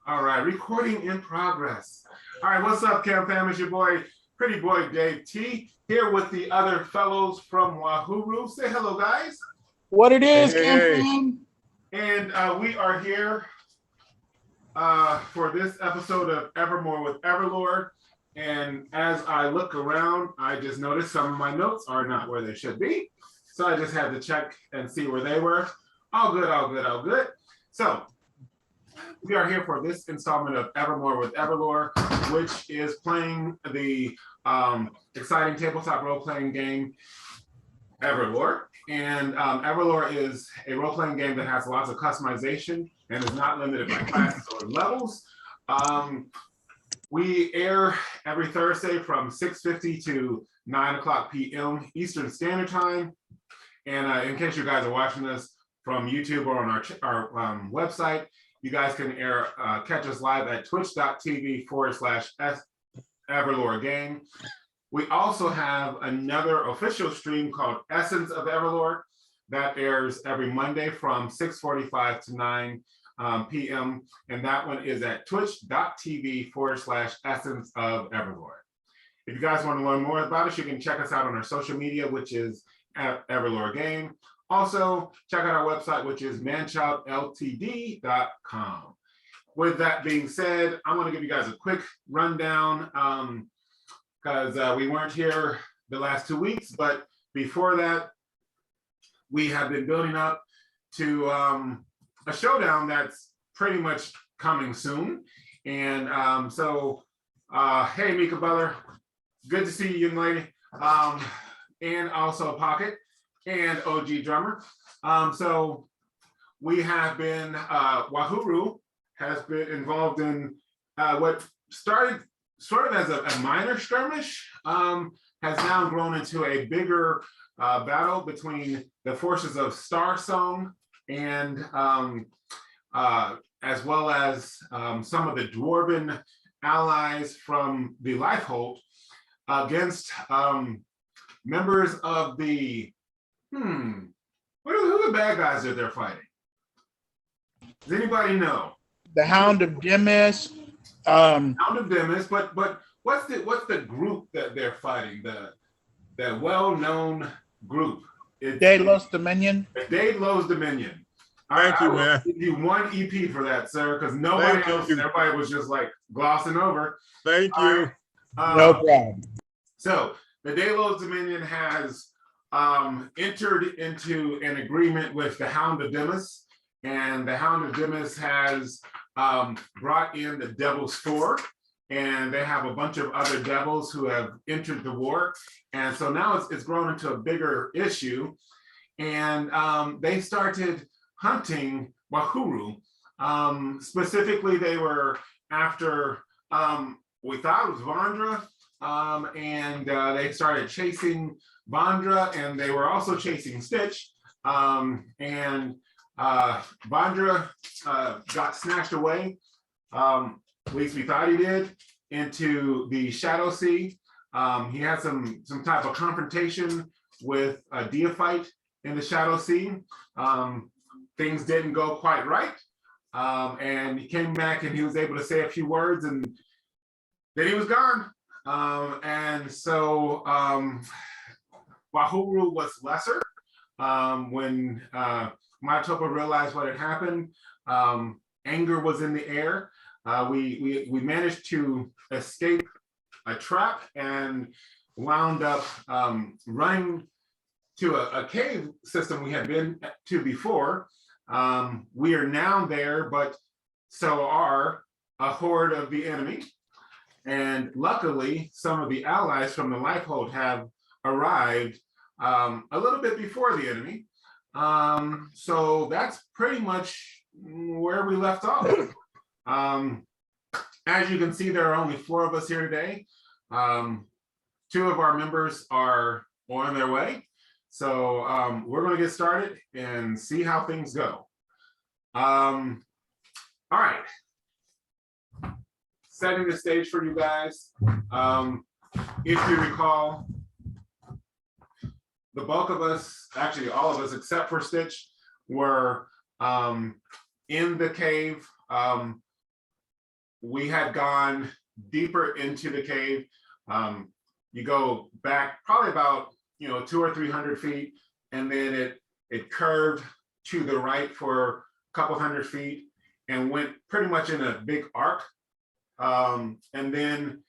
All right, recording in progress. All right, what's up, Cam fam? It's your boy, pretty boy Dave T, here with the other fellows from Wahuru. Say hello, guys. What it is, Hey. And we are here for this episode of EverMore with EverLore. And as I look around, I just noticed some of my notes are not where they should be. So I just had to check and see where they were. All good, all good, all good. So we are here for this installment of EverMore with EverLore, which is playing the exciting tabletop role-playing game EverLore. And EverLore is a role-playing game that has lots of customization and is not limited by classes or levels. We air every Thursday from 6:50 to 9 o'clock p.m. Eastern Standard Time. And in case you guys are watching this from YouTube or on our website, you guys can catch us live at twitch.tv/EverLoreGame. We also have another official stream called Essence of EverLore that airs every Monday from 6:45 to 9 p.m. And that one is at twitch.tv/Essence of EverLore. If you guys want to learn more about us, you can check us out on our social media, which is at EverLoreGame. Also, check out our website, which is ManChildLTD.com. With that being said, I'm going to give you guys a quick rundown because we weren't here the last 2 weeks, but before that, we have been building up to a showdown that's pretty much coming soon. And hey, Mika Butler, good to see you, young lady. And also Pocket and OG Drummer. So we have been, Wahuru has been involved in what started sort of as a minor skirmish, has now grown into a bigger battle between the forces of Star Song and as well as some of the dwarven allies from the Lifehold against members of the who are the bad guys that they're fighting? Does anybody know? The Hound of Demis. Hound of Demis, but what's the group that they're fighting? The well-known group. Daedalus Dominion. Daedalus Dominion. Thank you, man. I'll give you one EP for that, sir, because nobody else, everybody was just like glossing over. Thank you. No problem. So the Daedalus Dominion has entered into an agreement with the Hound of Demis, and the Hound of Demis has brought in the Devil's Four, and they have a bunch of other devils who have entered the war. And so now it's grown into a bigger issue, and they started hunting Wahuru. Specifically, they were after, we thought it was Vandra, and they started chasing Vandra, and they were also chasing Stitch. And Vandra got snatched away, at least we thought he did, into the Shadow Sea. He had some type of confrontation with a Deophyte in the Shadow Sea. Things didn't go quite right. And he came back and he was able to say a few words, and then he was gone. And so Wahuru was lesser when Matopa realized what had happened. Anger was in the air. We managed to escape a trap and wound up running to a cave system we had been to before. We are now there, but so are a horde of the enemy. And luckily, some of the allies from the Lifehold have arrived a little bit before the enemy. So that's pretty much where we left off. As you can see, there are only 4 of us here today. 2 of our members are on their way. So we're going to get started and see how things go. All right. Setting the stage for you guys. If you recall, the bulk of us, actually all of us except for Stitch, were in the cave we had gone deeper into the cave. You go back probably about 200 or 300 feet, and then it curved to the right for a couple hundred feet and went pretty much in a big arc. And then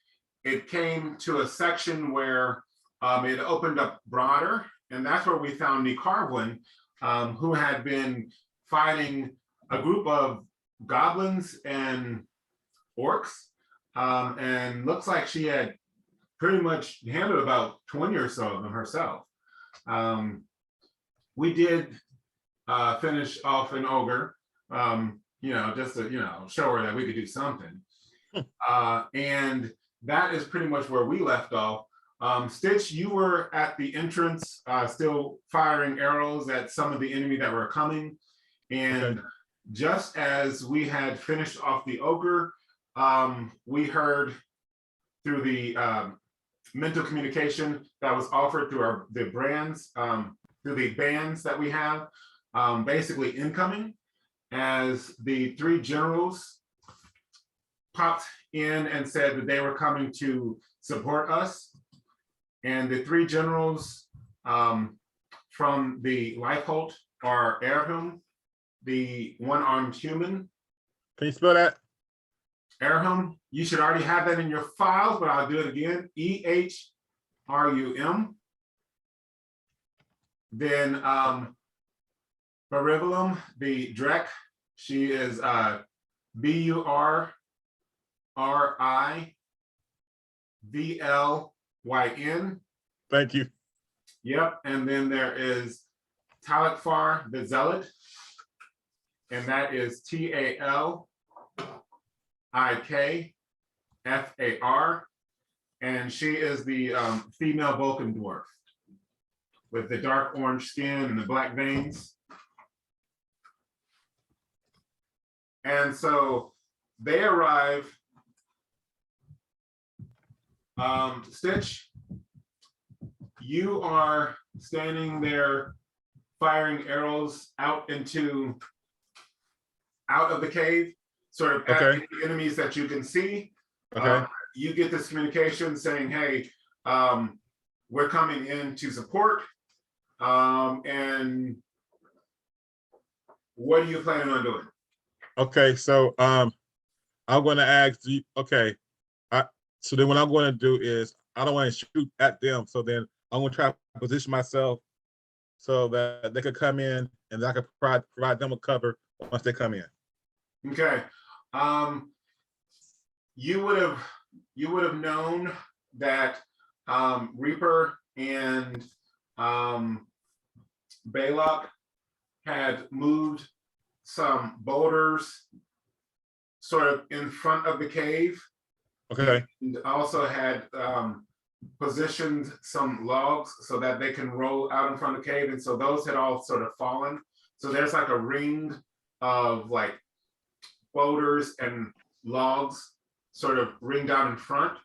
it came to a section where it opened up broader, and that's where we found Nicarwin, who had been fighting a group of goblins and orcs, and looks like she had pretty much handled about 20 or so of them herself. We did finish off an ogre, just to show her that we could do something. And that is pretty much where we left off. Stitch, you were at the entrance, still firing arrows at some of the enemy that were coming. And just as we had finished off the ogre, we heard through the mental communication that was offered through the brands, through the bands that we have, basically incoming, as the three generals popped in and said that they were coming to support us. And the three generals from the Lifeholt are Erhum, the one-armed human. Can you spell that? Erhum, you should already have that in your files, but I'll do it again. Ehrum. Then Varuvalan, the Drek, she is BURRIVLYN. Thank you. Yep, and then there is Chaluk'Sen, the Zealot, and that is TALIKFAR, and she is the female Vulcan dwarf with the dark orange skin and the black veins. And so they arrive. Stitch, you are standing there firing arrows out of the cave, sort of at the enemies that you can see. You get this communication saying, hey, we're coming in to support. And what are you planning on doing? Okay, so I'm going to ask you, so then what I'm going to do is, I don't want to shoot at them, so then I'm going to try to position myself so that they could come in and I could provide them a cover once they come in. Okay. You would have known that Reaper and Belac had moved some boulders sort of in front of the cave. Okay. And also had positioned some logs so that they can roll out in front of the cave. And so those had all sort of fallen. So there's like a ring of like boulders and logs sort of ringed out in front.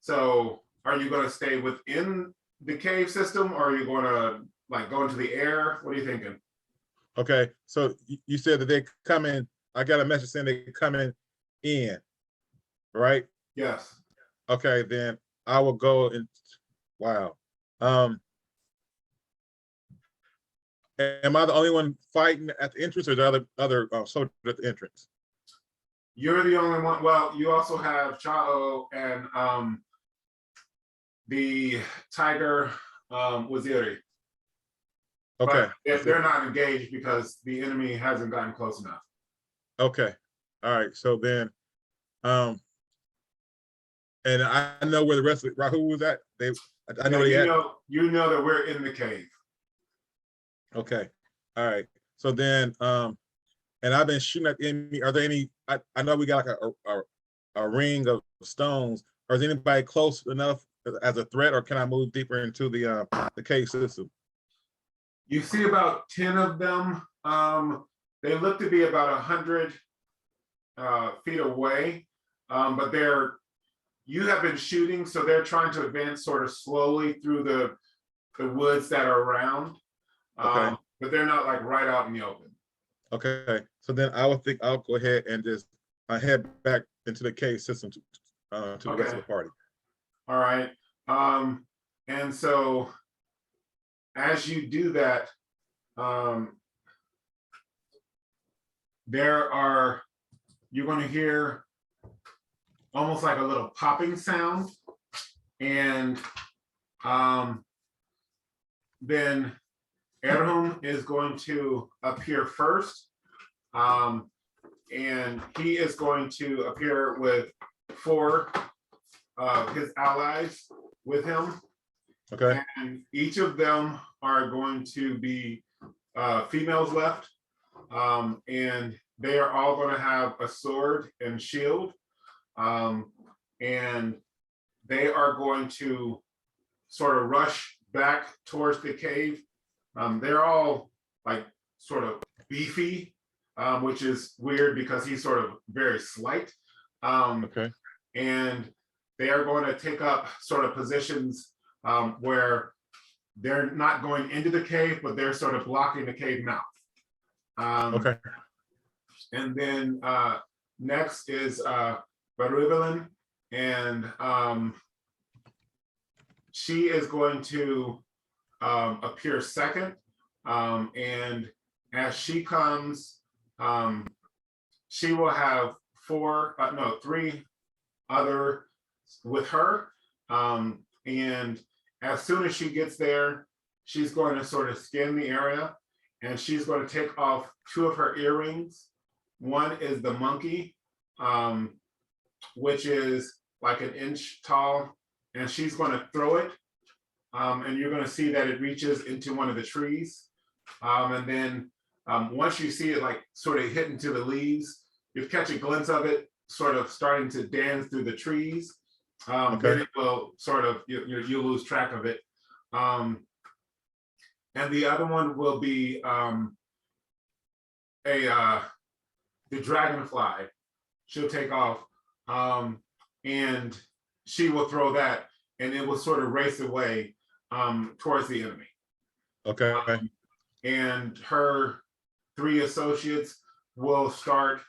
So are you going to stay within the cave system, or are you going to like go into the air? What are you thinking? Okay, so you said that they come in. I got a message saying they coming in, right? Yes. Okay, then I will go and wow. Am I the only one fighting at the entrance, or are there other soldiers at the entrance? You're the only one. Well, you also have Chao and the Tiger Waziri. Okay. But they're not engaged because the enemy hasn't gotten close enough. Okay. All right. So then, and I know where the rest of Wahuru was at. I know they had. You know that we're in the cave. Okay. All right. So then, and I've been shooting at the enemy. Are there any? I know we got like a ring of stones. Or is anybody close enough as a threat, or can I move deeper into the cave system? You see about 10 of them. They look to be about 100 feet away, but you have been shooting, so they're trying to advance sort of slowly through the woods that are around, Okay. But they're not like right out in the open. Okay, so then I would think I'll go ahead and just head back into the cave system to the rest of the party. All right. And so as you do that, you're going to hear almost like a little popping sound, and then Erhum is going to appear first, and he is going to appear with 4 of his allies with him. Okay. And each of them are going to be females left, and they are all going to have a sword and shield, and they are going to sort of rush back towards the cave. They're all like sort of beefy, which is weird because he's sort of very slight. Okay. And they are going to take up sort of positions where they're not going into the cave, but they're sort of blocking the cave mouth. Okay. And then next is Varuvalan, and she is going to appear second. And as she comes, she will have 3 other with her. And as soon as she gets there, she's going to sort of scan the area, and she's going to take off 2 of her earrings. One is the monkey, which is like 1 inch tall, and she's going to throw it. And you're going to see that it reaches into one of the trees. And then once you see it like sort of hit into the leaves, you catch a glimpse of it sort of starting to dance through the trees. Then it will sort of, you lose track of it. And the other one will be the dragonfly. She'll take off, and she will throw that, and it will sort of race away towards the enemy. Okay. And her 3 associates will start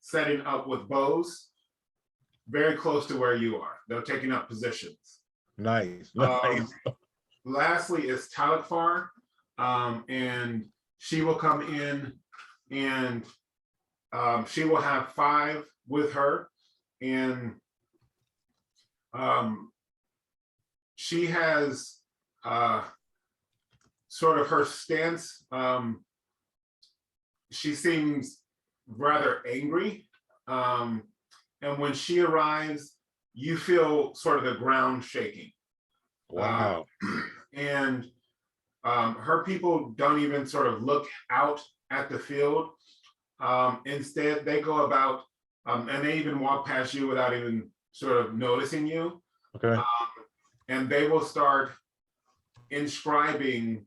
setting up with bows very close to where you are. They're taking up positions. Nice. Lastly is Chaluk'Sen, and she will come in, and she will have 5 with her, and she has sort of her stance. She seems rather angry, and when she arrives, you feel sort of the ground shaking. Wow. And her people don't even sort of look out at the field. Instead, they go about, and they even walk past you without even sort of noticing you. Okay. And they will start inscribing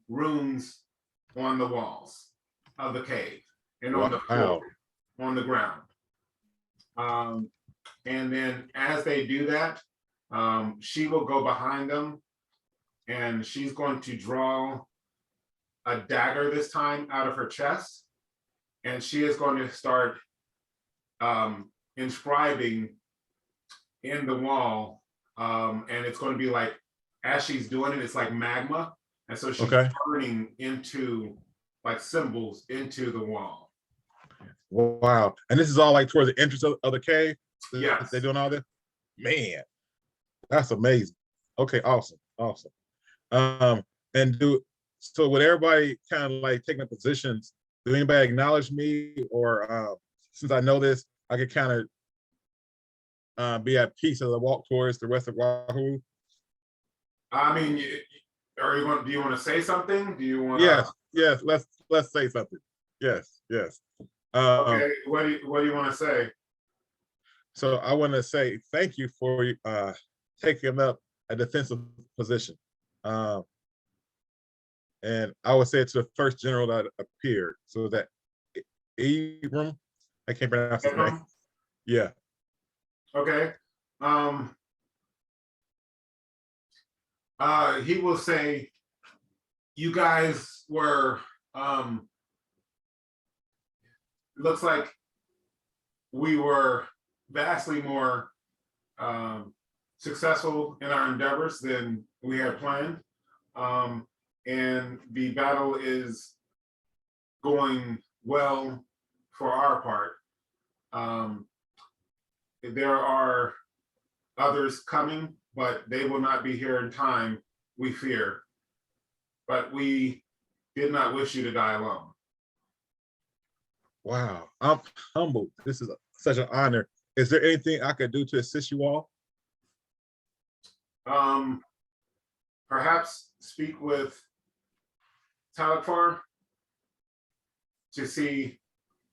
runes on the walls of the cave and on the floor, on the ground. And then as they do that, she will go behind them, and she's going to draw a dagger this time out of her chest, and she is going to start inscribing in the wall, and it's going to be like, as she's doing it, it's like magma, and so she's turning into like symbols into the wall. Wow. And this is all like towards the entrance of the cave? Yes. They're doing all this? Man, that's amazing. Okay, awesome. And so with everybody kind of like taking up positions, do anybody acknowledge me, or since I know this, I could kind of be at peace as I walk towards the rest of Wahuru? I mean, do you want to say something? Do you want? Yes. Let's say something. Yes. Okay. What do you want to say? So I want to say thank you for taking up a defensive position. And I would say it's the first general that appeared. So that Abram, I can't pronounce his name. Yeah. Okay. He will say, you guys were, looks like we were vastly more successful in our endeavors than we had planned. And the battle is going well for our part. There are others coming, but they will not be here in time, we fear. But we did not wish you to die alone. Wow, I'm humbled. This is such an honor. Is there anything I could do to assist you all? Perhaps speak with Chaluk'Sen to see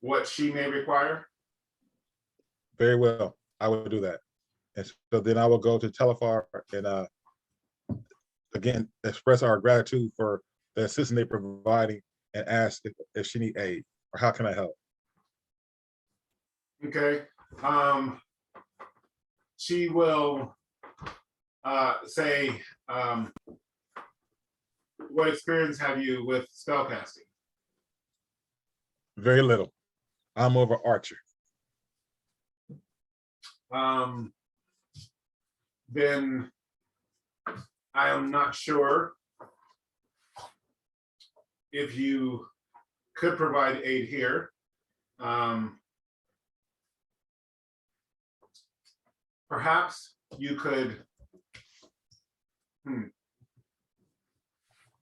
what she may require. Very well, I will do that. And so then I will go to Telefar and again express our gratitude for the assistance they're providing and ask if she need aid or how can I help. Okay. She will say, what experience have you with spellcasting? Very little. I'm over archer. Then I am not sure if you could provide aid here. Perhaps you could,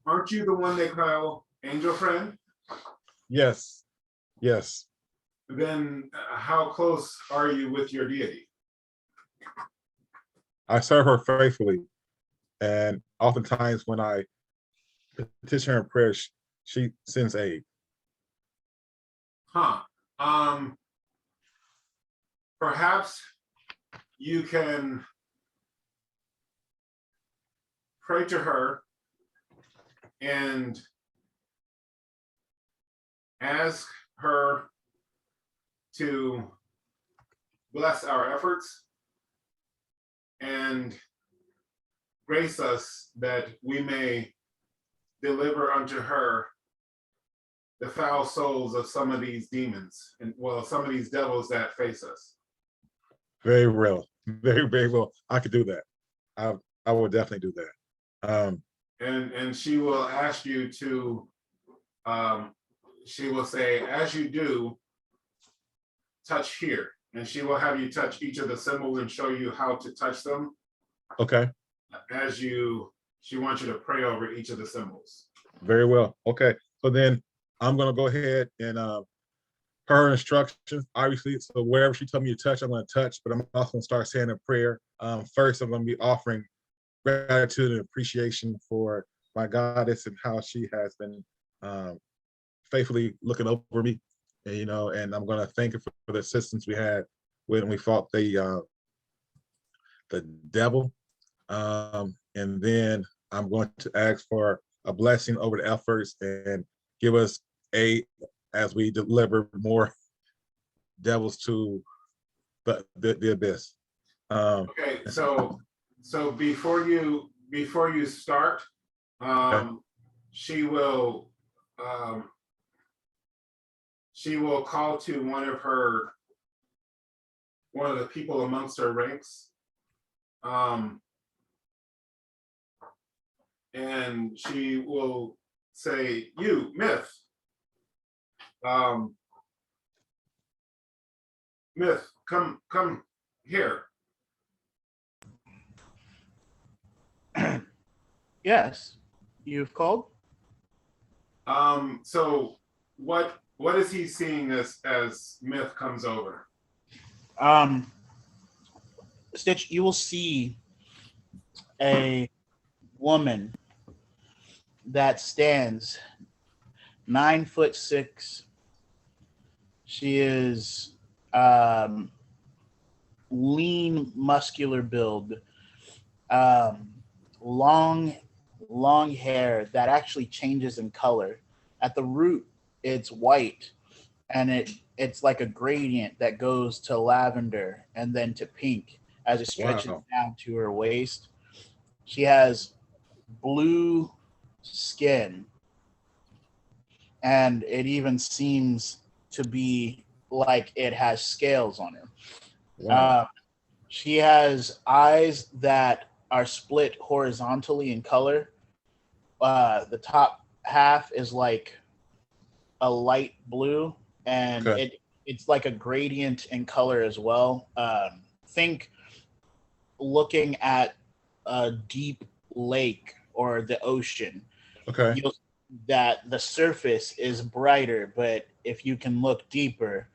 aren't you the one they call Angel Friend? Yes, yes. Then how close are you with your deity? I serve her faithfully. And oftentimes when I petition her in prayer, she sends aid. Perhaps you can pray to her and ask her to bless our efforts and grace us that we may deliver unto her the foul souls of some of these demons and some of these devils that face us. Very real. Very, very well. I could do that. I will definitely do that. And she will ask you to, she will say, as you do, touch here. And she will have you touch each of the symbols and show you how to touch them. Okay. She wants you to pray over each of the symbols. Very well. Okay. So then I'm going to go ahead and her instructions, obviously. So wherever she told me to touch, I'm going to touch, but I'm also going to start saying a prayer. First, I'm going to be offering gratitude and appreciation for my goddess and how she has been faithfully looking over me, and, and I'm going to thank her for the assistance we had when we fought the devil. And then I'm going to ask for a blessing over the efforts and give us aid as we deliver more devils to the abyss. Okay, so before you start, Okay. she will call to one of the people amongst her ranks, and she will say, "You, Myth, Myth, come here." Yes, you've called. So what is he seeing as Myth comes over? Stitch, you will see a woman that stands 9'6". She is lean, muscular build, long hair that actually changes in color. At the root, it's white, and it's like a gradient that goes to lavender and then to pink as it stretches Wow. down to her waist. She has blue skin, and it even seems to be like it has scales on it. Wow. She has eyes that are split horizontally in color. The top half is like a light blue, and Okay. it's like a gradient in color as well. Think looking at a deep lake or the ocean. Okay. You'll that the surface is brighter, but if you can look deeper,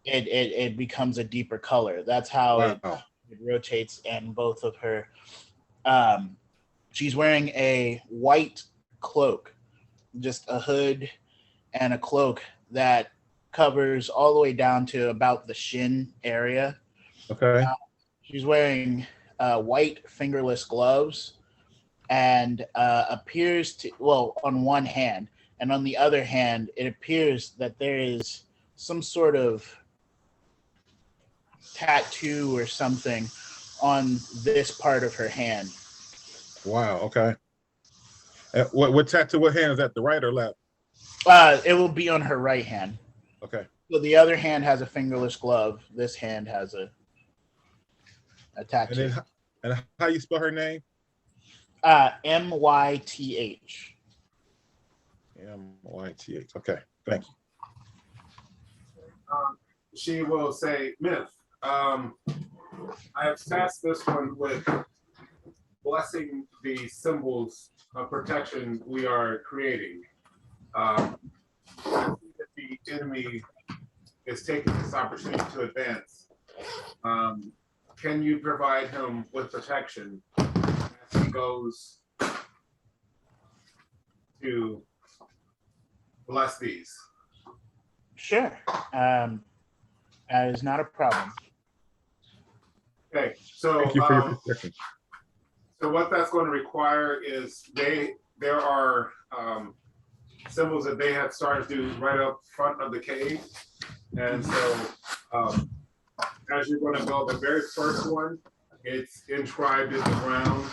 it becomes a deeper color. That's how Wow. it rotates in both of her. Um, she's wearing a white cloak, just a hood and a cloak that covers all the way down to about the shin area. Okay. She's wearing white fingerless gloves and appears to, well, on one hand, and on the other hand, it appears that there is some sort of tattoo or something on this part of her hand. Wow. Okay. What tattoo? What hand is that? The right or left? It will be on her right hand. Okay. So the other hand has a fingerless glove. This hand has a tattoo. And how you spell her name? MYTH. MYTH. Okay. Thank you. She will say, Myth, I have tasked this one with blessing the symbols of protection we are creating. I see that the enemy is taking this opportunity to advance. Can you provide him with protection as he goes to bless these? Sure. That is not a problem. Okay, so Thank you for your protection. so what that's going to require is there are symbols that they have started to do right up front of the cave, and so as you're going to go, the very first one, it's inscribed in the ground,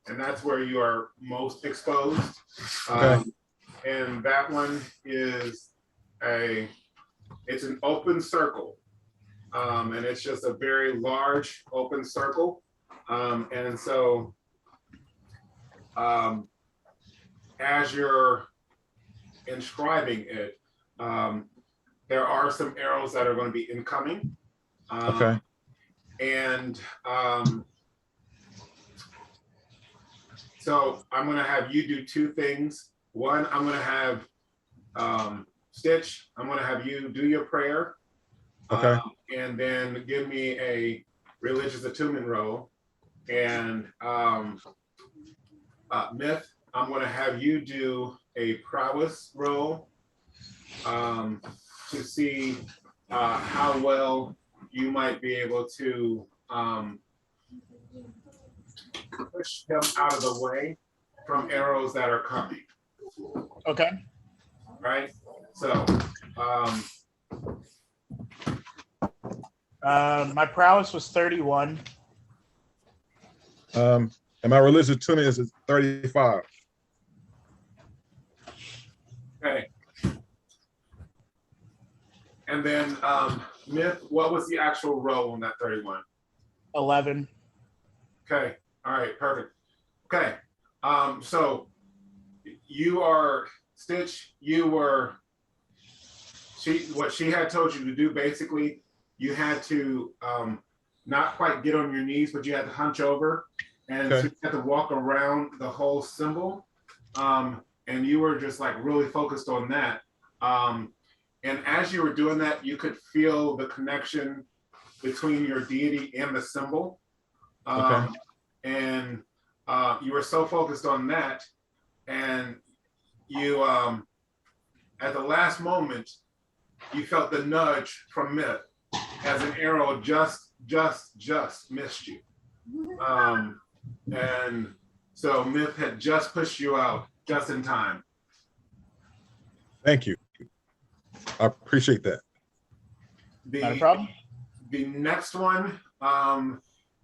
and that's where you are most exposed. Okay. And that one is it's an open circle, and it's just a very large open circle, and so as you're inscribing it, there are some arrows that are going to be incoming. Okay. And so I'm going to have you do two things. One, I'm going to have Stitch, I'm going to have you do your prayer. Okay. And then give me a religious attunement roll. And Myth, I'm going to have you do a prowess roll to see how well you might be able to push him out of the way from arrows that are coming. Okay. Right? So, my prowess was 31. And my religious tuning is 35. okay. And then Myth, what was the actual roll on that 31? 11. Okay. All right. Perfect. Okay. So you are Stitch. You were. What she had told you to do basically, you had to not quite get on your knees, but you had to hunch over, and Okay. so you had to walk around the whole symbol, and you were just like really focused on that. And as you were doing that, you could feel the connection between your deity and the symbol. Okay. And you were so focused on that, and you, at the last moment, you felt the nudge from Myth as an arrow just missed you. And so Myth had just pushed you out just in time. Thank you. I appreciate that. Not a problem. The next one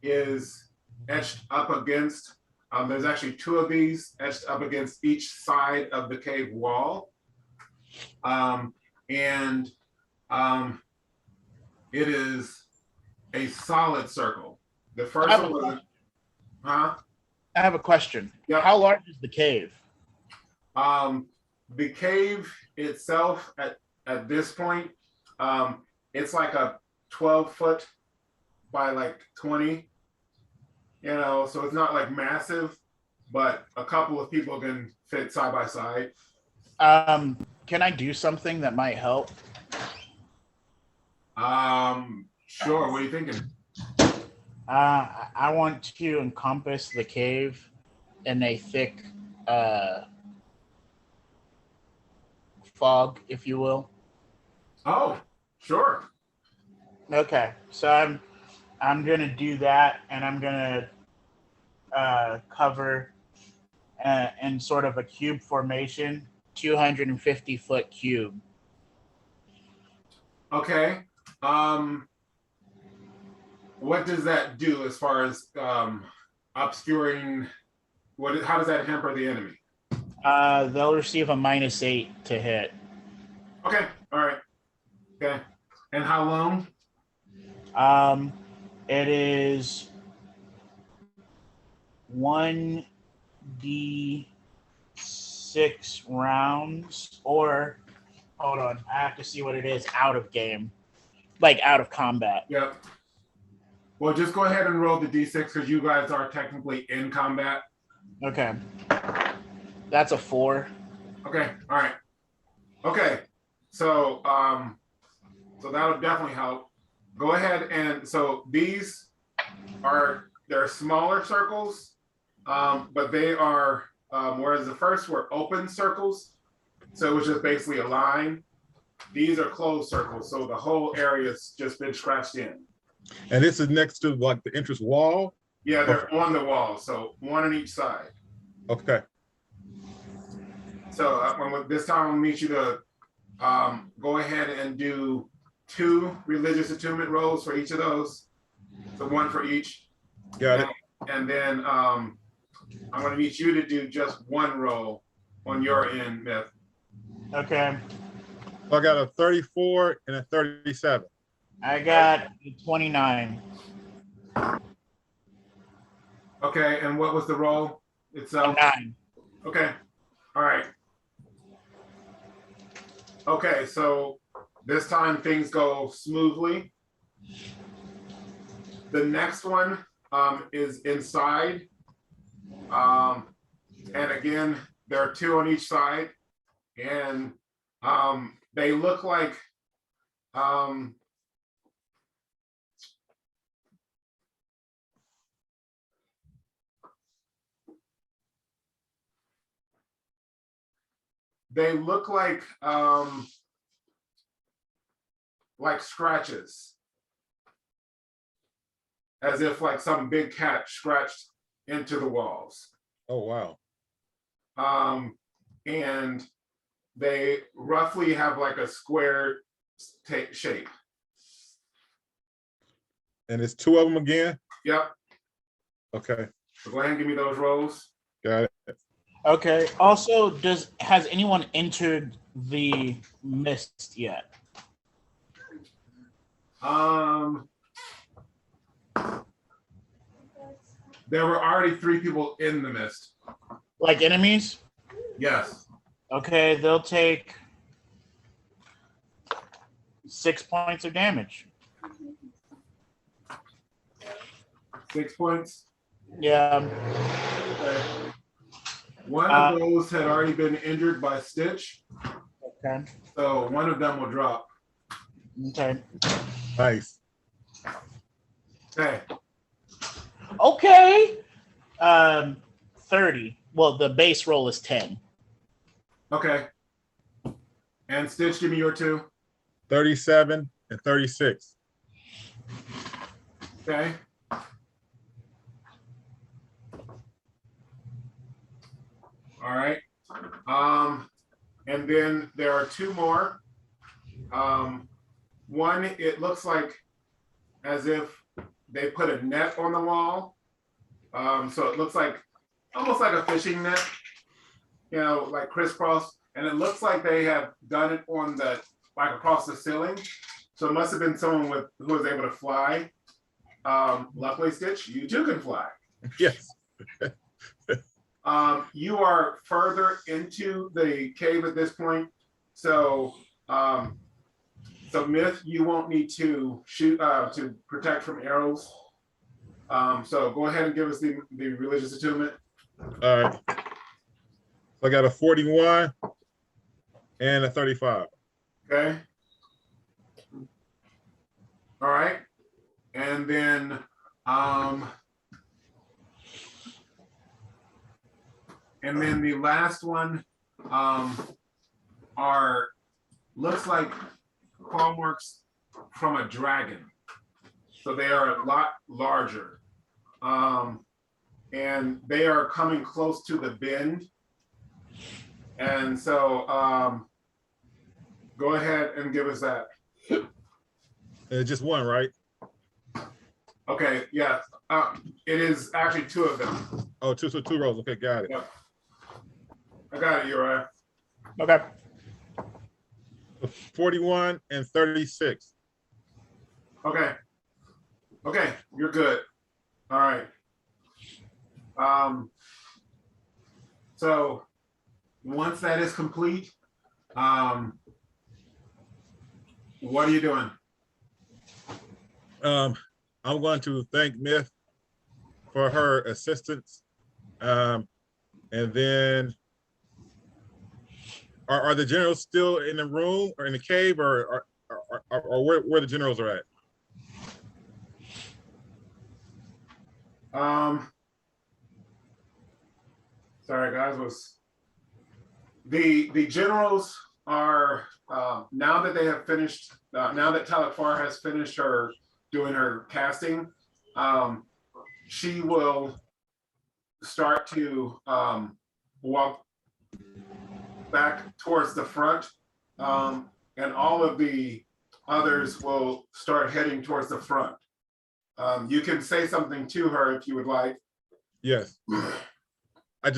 is etched up against, there's actually two of these etched up against each side of the cave wall. And It is a solid circle. The I first have, one was, huh? I have a question. Yep. How large is the cave? The cave itself at this point, it's like a 12-foot by like 20, so it's not like massive, but a couple of people can fit side by side. Can I do something that might help? Sure. What are you thinking? I want to encompass the cave in a thick fog, if you will. Oh, sure. Okay, so I'm gonna do that, and I'm gonna cover in sort of a cube formation, 250-foot cube. Okay. What does that do as far as obscuring? How does that hamper the enemy? They'll receive a -8 to hit. Okay. All right. Okay. And how long? It is 1d6 rounds, or hold on, I have to see what it is out of game, like out of combat. Yep. Well, just go ahead and roll the d6 because you guys are technically in combat. Okay, that's a 4. Okay. All right. Okay. So so that'll definitely help. Go ahead and so they're smaller circles, but they are whereas the first were open circles, so it was just basically a line. These are closed circles, so the whole area's just been scratched in. And this is next to like the entrance wall? Yeah, they're on the wall, so one on each side. Okay. So this time I'll need you to go ahead and do 2 religious attunement rolls for each of those. So 1 for each. Got it. And then I'm going to need you to do just 1 roll on your end, Myth. Okay, So I got a 34 and a 37. I got a 29. Okay, and what was the roll itself? 9. Okay, all right. Okay, so this time things go smoothly. The next one is inside. And again, there are 2 on each side. And they look like scratches, as if like some big cat scratched into the walls. Oh, wow. And they roughly have like a square shape. And it's 2 of them again? Yep. Okay. So go ahead and give me those rolls. Got it. Okay. Also, has anyone entered the mist yet? There were already 3 people in the mist. Like enemies? Yes. Okay, they'll take 6 points of damage. 6 points. Yeah. Okay. One of those had already been injured by Stitch. Okay. So one of them will drop. Okay. Nice. Okay. Okay. 30. Well, the base roll is 10. Okay. And Stitch, give me your 2. 37 and 36. Okay. All right. And then there are 2 more. One, it looks like as if they put a net on the wall. So it looks like almost like a fishing net, like crisscross. And it looks like they have done it on the like across the ceiling. So it must have been someone who was able to fly. Luckily, Stitch, you too can fly. Yes. You are further into the cave at this point, so Myth, you won't need to shoot to protect from arrows. So go ahead and give us the religious attunement. All right. So I got a 41 and a 35. Okay. All right, and then the last one looks like claw marks from a dragon. So they are a lot larger. And they are coming close to the bend. And so go ahead and give us that. Just one, right? Okay, yeah. It is actually two of them. Oh, two rows. Okay, got it. Yep. I got it, Uriah. Okay. 41 and 36. Okay. Okay, you're good. All right. So once that is complete, what are you doing? I'm going to thank Myth for her assistance. And then are the generals still in the room or in the cave, or where the generals are at? Sorry guys, the generals are now that they have finished, now that Talakfar has finished doing her casting, she will start to walk back towards the front, and all of the others will start heading towards the front. You can say something to her if you would like. Yes. I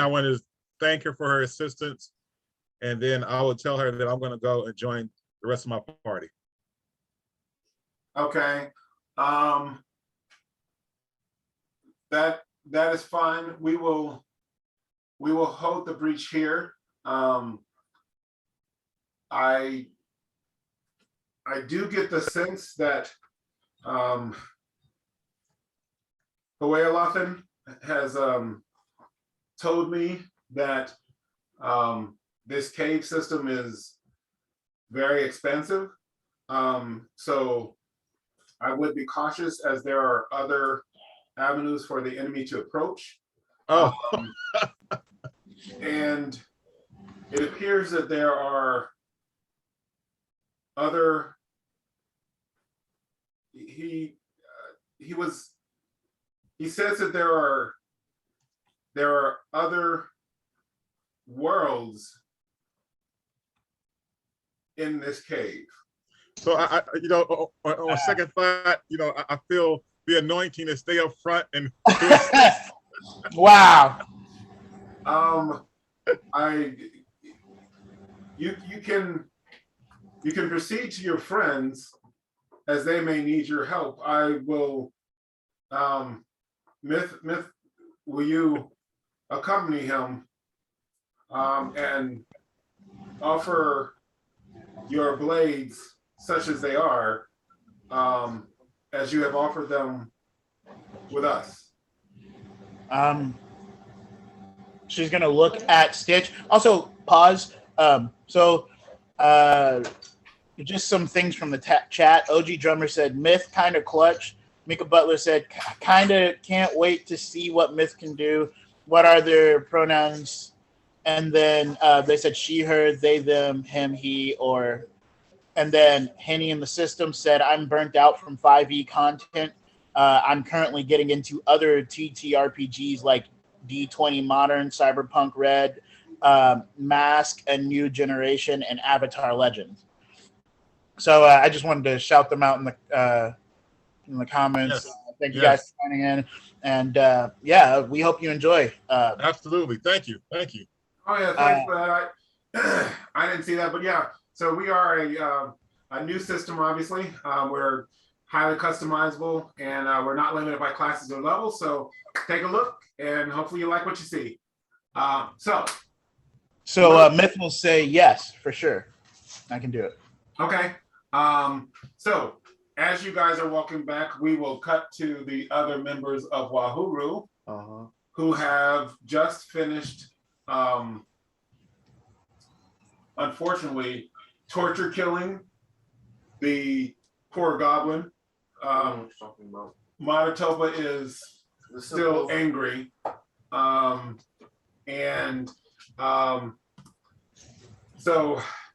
want to thank her for her assistance, and then I will tell her that I'm going to go and join the rest of my party. Okay. That is fine. We will hold the breach here. I do get the sense that Hawaiialathan has told me that this cave system is very expensive. So I would be cautious, as there are other avenues for the enemy to approach. Oh. And it appears that there are other. He says that there are other worlds in this cave. So I on second thought, I feel the anointing to stay up front and. Wow. You can proceed to your friends, as they may need your help. I will, Myth, will you accompany him and offer your blades, such as they are, as you have offered them with us? She's gonna look at Stitch. Also, pause. Just some things from the chat. OG Drummer said, Myth kind of clutch. Mika Butler said, kind of can't wait to see what Myth can do. What are their pronouns? And then they said she, her, they, them, him, he, or. And then Henny in the system said, I'm burnt out from 5e content. I'm currently getting into other TTRPGs like D20 Modern, Cyberpunk Red, Mask, and New Generation, and Avatar Legends. So I just wanted to shout them out in the comments. Yes. Thank you guys for joining in, and we hope you enjoy. Absolutely, thank you. Oh yeah, thanks for that. I didn't see that, but yeah. So we are a new system, obviously. We're highly customizable, and we're not limited by classes or levels. So take a look, and hopefully you like what you see. So Myth will say yes, for sure. I can do it. okay. So as you guys are walking back, we will cut to the other members of Wahuru who have just finished, unfortunately, torture killing the poor goblin. Manitoba is still angry. So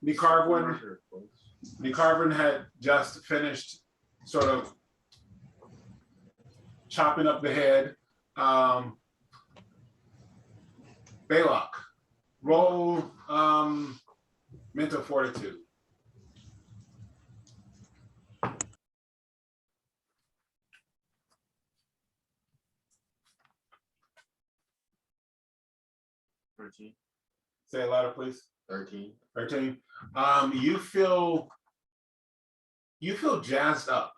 Nicarvin had just finished sort of chopping up the head. Belac, roll mental fortitude. Say it louder, please. 13. 13. You feel jazzed up.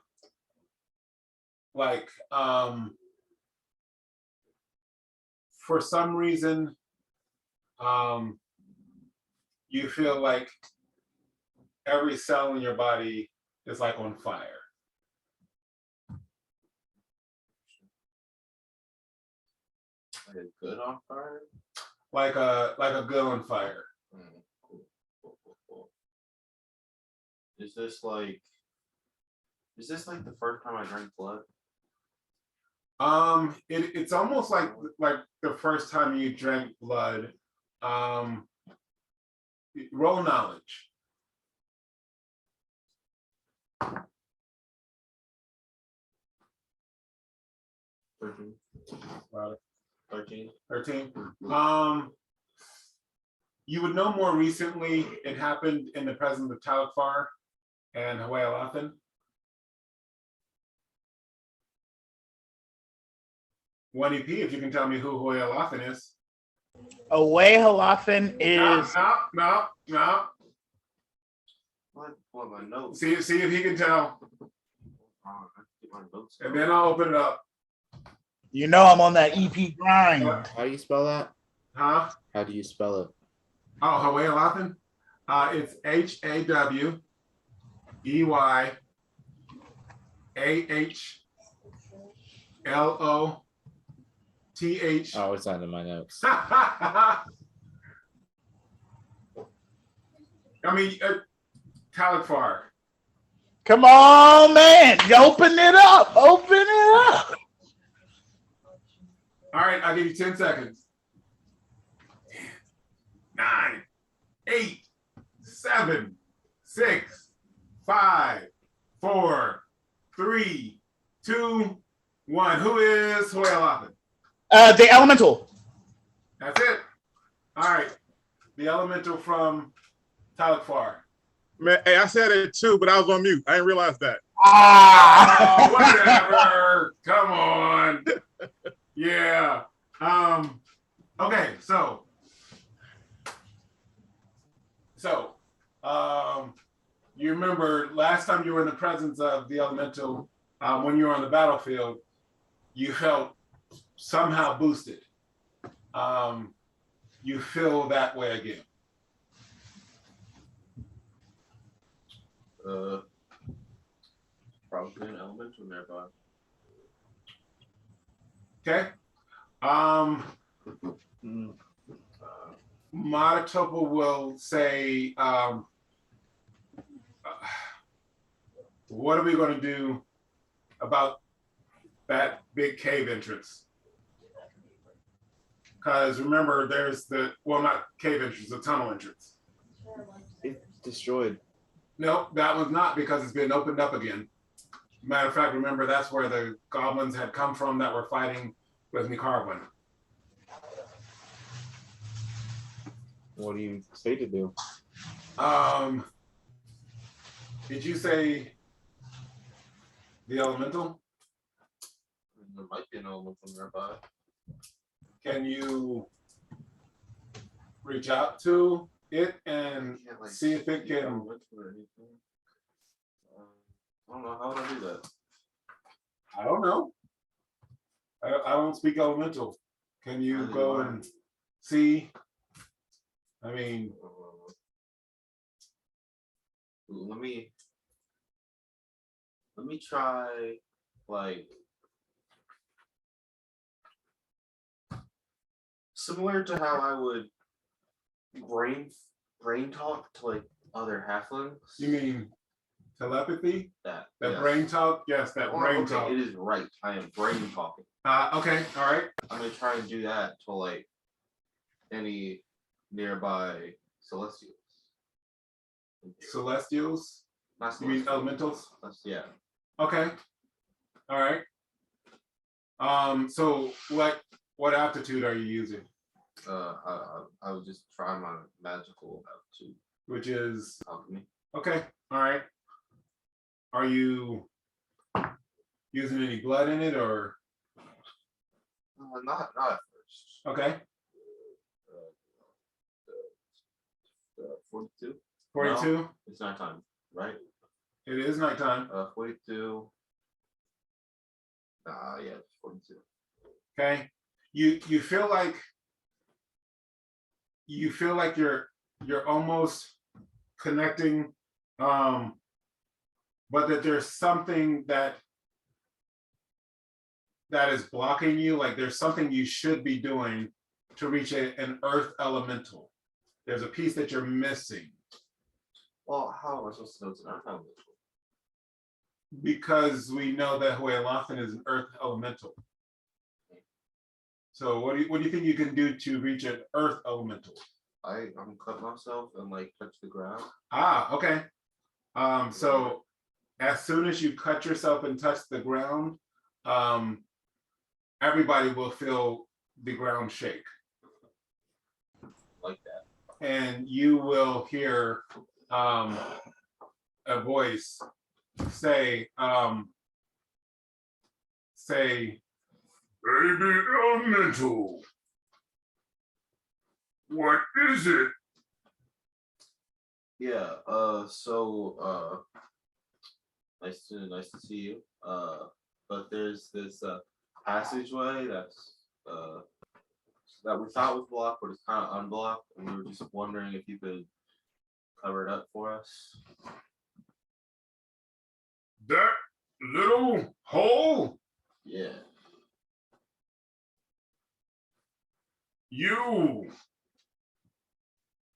Like for some reason, you feel like every cell in your body is like on fire. Like a good on fire? Like a good on fire. Cool. Is this like the first time I drank blood? It's almost like the first time you drank blood. Roll knowledge. 13. 13. 13. You would know more recently it happened in the presence of Chaluk'Sen and Wahuru. One EP, if you can tell me who Wahuru is. Wahuru is. No. What my notes? See if he can tell. I have to get my notes. And then I'll open it up. You know I'm on that EP grind. How do you spell that? Huh? How do you spell it? Oh, Wahuru. It's HAWEYAHLOTH. Oh, it's not in my notes. I mean, Chaluk'Sen. Come on, man. Open it up. Open it up. All right, I'll give you 10 seconds. 10, 9, 8, 7, 6, 5, 4, 3, 2, 1. Who is Wahuru? The elemental. That's it. All right. The elemental from Chaluk'Sen. Man, hey, I said it too, but I was on mute. I didn't realize that. Oh, whatever. Come on. Yeah. Okay, so you remember last time you were in the presence of the elemental, when you were on the battlefield, you felt somehow boosted. You feel that way again. Probably an elemental nearby. Okay. Manitoba will say, what are we going to do about that big cave entrance? Because remember, there's not cave entrance, the tunnel entrance. It's destroyed. No, that one's not, because it's been opened up again. Matter of fact, remember, that's where the goblins had come from that were fighting with Nicarvin. What do you say to do? Did you say the elemental? There might be an elemental nearby. Can you reach out to it and Can't, like, see if it use can. elemental or anything. I don't know how would I do that. I don't know. I don't speak elemental. Can you Neither go do I. and see? I mean, Let me try like similar to how I would brain talk to like other halflings. you mean telepathy? That That brain talk? Yes, that Oh, brain okay, talk. it is right. I am brain talking. Okay, all right. I'm gonna try and do that to like any nearby celestials. Celestials? Not You mean celestials. elementals? Yeah. Okay. All right. So what aptitude are you using? I would just try my magical aptitude. Which is Alchemy. okay. All right. Are you using any blood in it or Not at first. okay? 42. 42? No, it's nighttime, right? It is nighttime. 42. Yeah, 42. Okay. You feel like you're almost connecting, but that there's something that is blocking you. Like there's something you should be doing to reach an earth elemental. There's a piece that you're missing. Well, how am I supposed to know it's an earth elemental? Because we know that Huelothan is an earth elemental. So what do you think you can do to reach an earth elemental? I'm cut myself and like touch the ground. Okay. So as soon as you cut yourself and touch the ground, everybody will feel the ground shake. Like that. And you will hear a voice say, baby elemental, what is it? Yeah, so nice to see you. But there's this passageway that's that we thought was blocked, but it's kind of unblocked, and we were just wondering if you could cover it up for us. That little hole? Yeah. You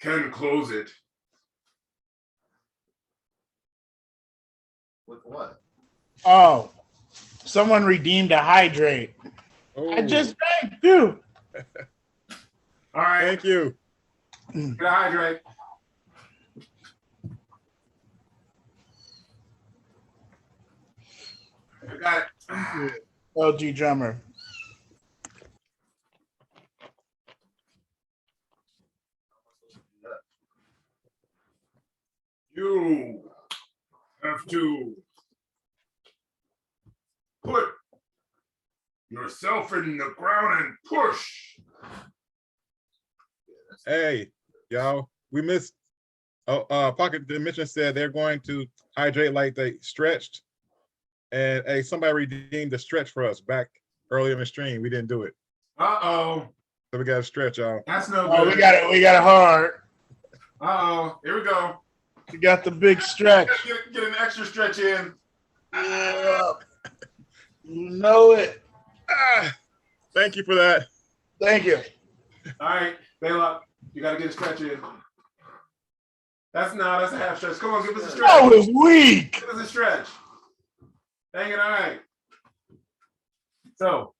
can close it. With what? Oh, someone redeemed a hydrate. I just thanked you. All right. Thank you. Get a hydrate. I got it. LG drummer. You have to put yourself in the ground and push. Hey, y'all, we missed. Pocket Dimension said they're going to hydrate like they stretched, and hey, somebody redeemed the stretch for us back earlier in the stream. We didn't do it, Uh-oh. so we got to stretch, y'all. That's no Oh, good. we got it. We got it hard. Uh-oh. Here we go. We got the big stretch. Get an extra stretch in. Yeah. You know it. Thank you for that. Thank you. All right, Belac, you got to get a stretch in. That's a half stretch. Come on, give us a stretch. That was weak. Give us a stretch. Dang it, all right. So.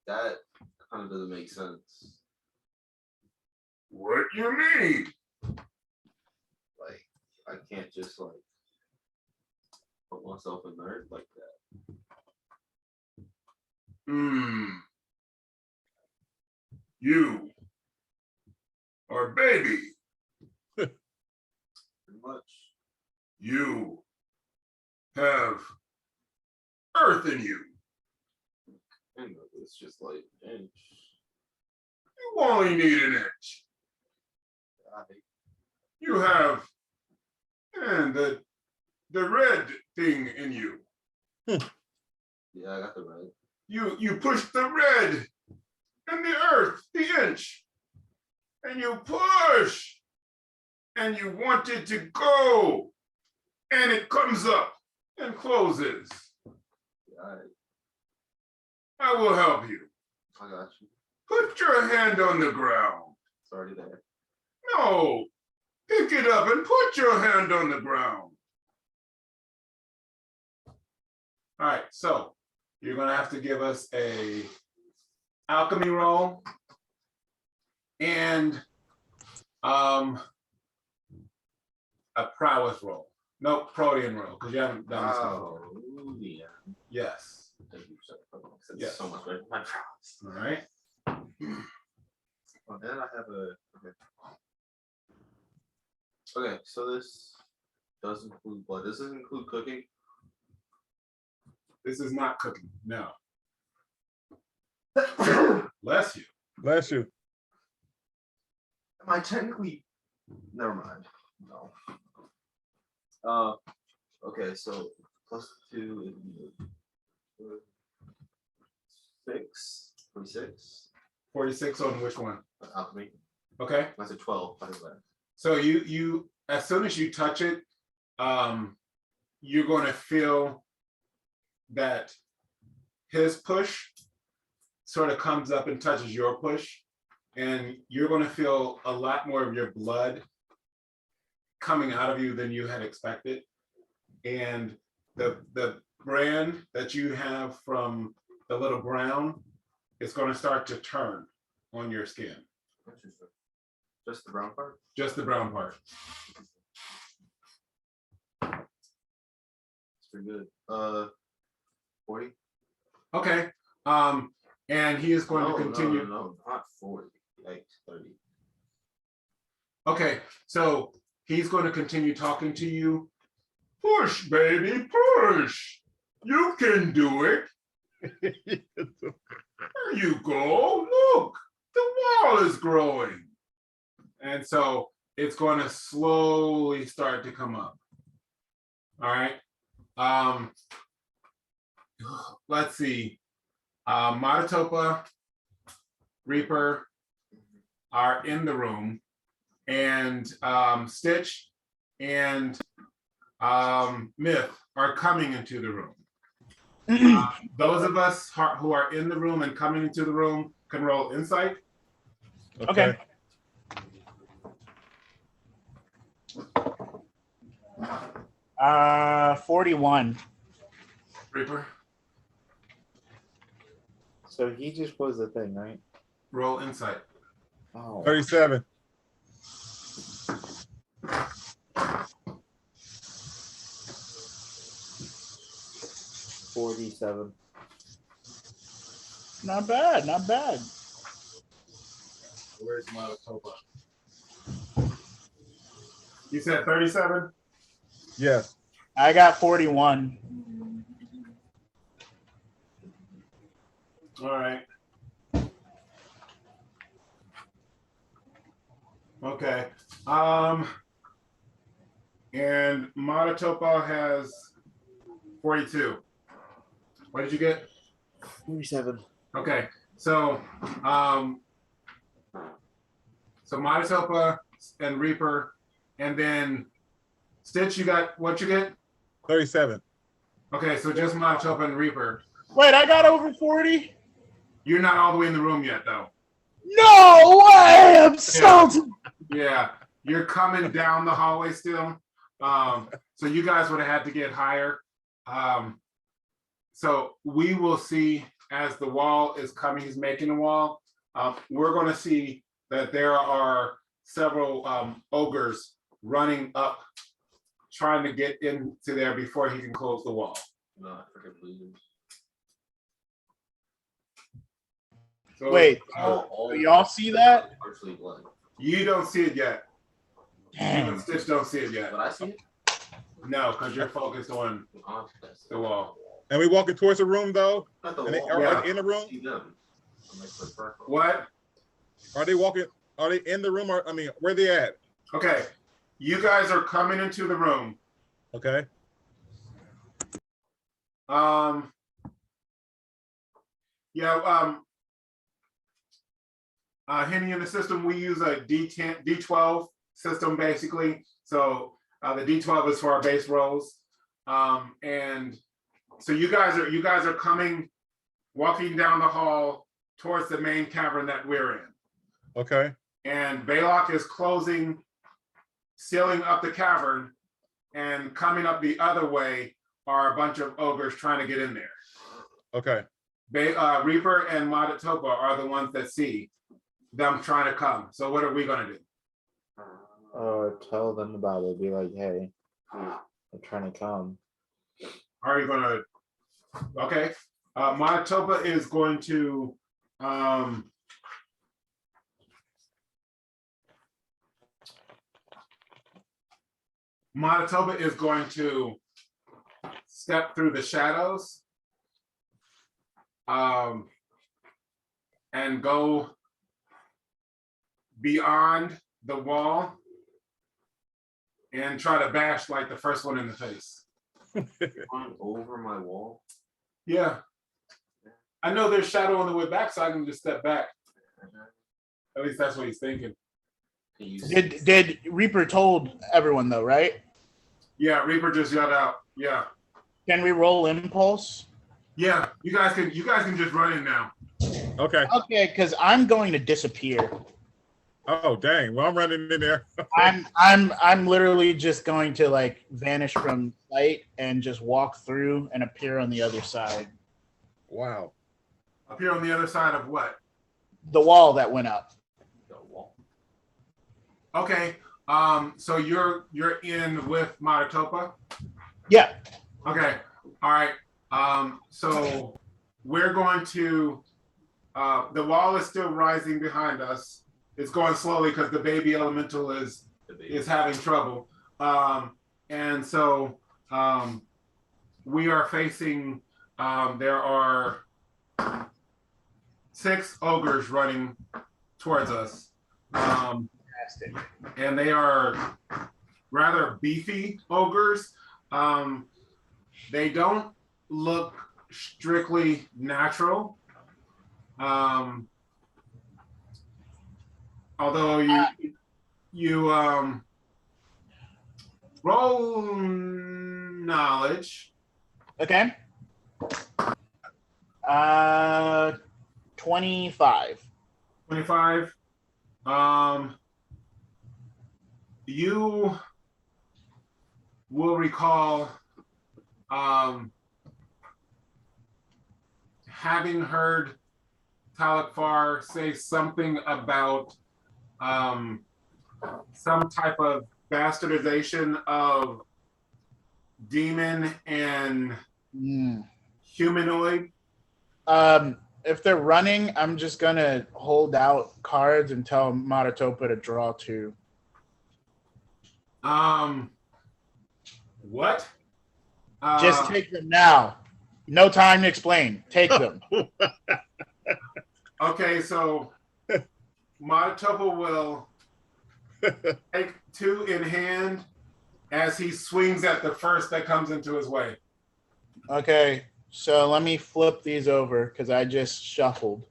That kind of doesn't make sense. What do you mean? Like, I can't just like put myself in the earth like that. You are baby. Pretty much. You have earth in you. And it's just like, You only need an inch. You have and the red thing in you. Yeah, I got the red. You push the red and the earth, the inch, and you push, and you want it to go, and it comes up and closes. Yeah, I will help you. I got you. Put your hand on the ground. It's already there. No, pick it up and put your hand on the ground. All right, so you're gonna have to give us a alchemy roll and a prowess roll. No, Protean roll, because you haven't done this before. Oh, yeah. Yes. Thank you so much. It's Yes. so much better than my prowess. All right. Oh, then I have a. Okay, so this does include blood. Does this include cooking? This is not cooking. No. Bless you. Bless you. Am I technically? Never mind. No. Okay, so +2 is 46. 46 on which one? Alchemy. Okay. That's a 12. By the way. So you as soon as you touch it, you're going to feel that his push sort of comes up and touches your push, and you're going to feel a lot more of your blood coming out of you than you had expected. And the brand that you have from the little brown is going to start to turn on your skin. Interesting. Just the brown part? Just the brown part. It's pretty good. 40? Okay. And he is going to continue. No, not 40. Like 30. Okay, so he's going to continue talking to you. Push, baby, push. You can do it. There you go. Look, the wall is growing. And so it's going to slowly start to come up. All right. Let's see. Matatopa, Reaper are in the room, and Stitch and Myth are coming into the room. Those of us who are in the room and coming into the room can roll insight. Okay. 41. Reaper, So he just was the thing, right? roll insight. Oh, 37. $47. Not bad, not bad. Where's Matatopa? You said 37? Yes. I got 41. All right. Okay. And Matatopa has 42. What did you get? 47. Okay. So Matatopa and Reaper, and then Stitch, you got what you get? 37. Okay, so just Matatopa and Reaper. Wait, I got over 40? You're not all the way in the room yet, though. No way! I'm salty. Yeah, you're coming down the hallway still. So you guys would have had to get higher. So we will see as the wall is coming, he's making a wall. We're going to see that there are several ogres running up, trying to get into there before he can close the wall. No, I forget bleeders. So, Wait, so y'all see that? Partially blood. You don't see it yet. Dang. Even Stitch don't see it yet. But I see it. No, because you're focused on the wall. And we walking towards the room though? Not the And they wall. are Yeah. in the room? See them. I'm like, the purple. What? Are they walking? Are they in the room? Or I mean, where they at? Okay, you guys are coming into the room. Okay. Yeah. Henny, in the system, we use a D12 system basically. So the D12 is for our base rolls. And so you guys are coming, walking down the hall towards the main cavern that we're in. Okay. And Belac is closing, sealing up the cavern, and coming up the other way are a bunch of ogres trying to get in there. Okay. Reaper and Madatopa are the ones that see them trying to come. So what are we gonna do? Tell them about it. Be like, hey, they're trying to come. Are you gonna? Okay. Madatopa is going to step through the shadows and go beyond the wall and try to bash like the first one in the face. On over my wall. Yeah. I know there's shadow on the way back, so I can just step back. At least that's what he's thinking. Can you see? Did Reaper told everyone though, right? Yeah, Reaper just yelled out. Yeah. Can we roll impulse? Yeah, you guys can just run in now. Okay. Okay, because I'm going to disappear. Oh dang! Well, I'm running in there. I'm literally just going to like vanish from sight and just walk through and appear on the other side. Wow. Up here on the other side of what? The wall that went up. The wall. Okay. So you're in with Madatopa? Yeah. Okay. All right. So we're going to the wall is still rising behind us. It's going slowly because the baby elemental is having trouble. And so we are facing there are 6 ogres running towards us. Fantastic. And they are rather beefy ogres. They don't look strictly natural. Although you roll knowledge. Okay. 25. 25. You will recall having heard Talakfar say something about some type of bastardization of demon and humanoid. If they're running, I'm just gonna hold out cards and tell Madatopa to draw 2. What? Just take them now. No time to explain. Take them. Okay, so Madatopa will take 2 in hand as he swings at the first that comes into his way. Okay, so let me flip these over because I just shuffled.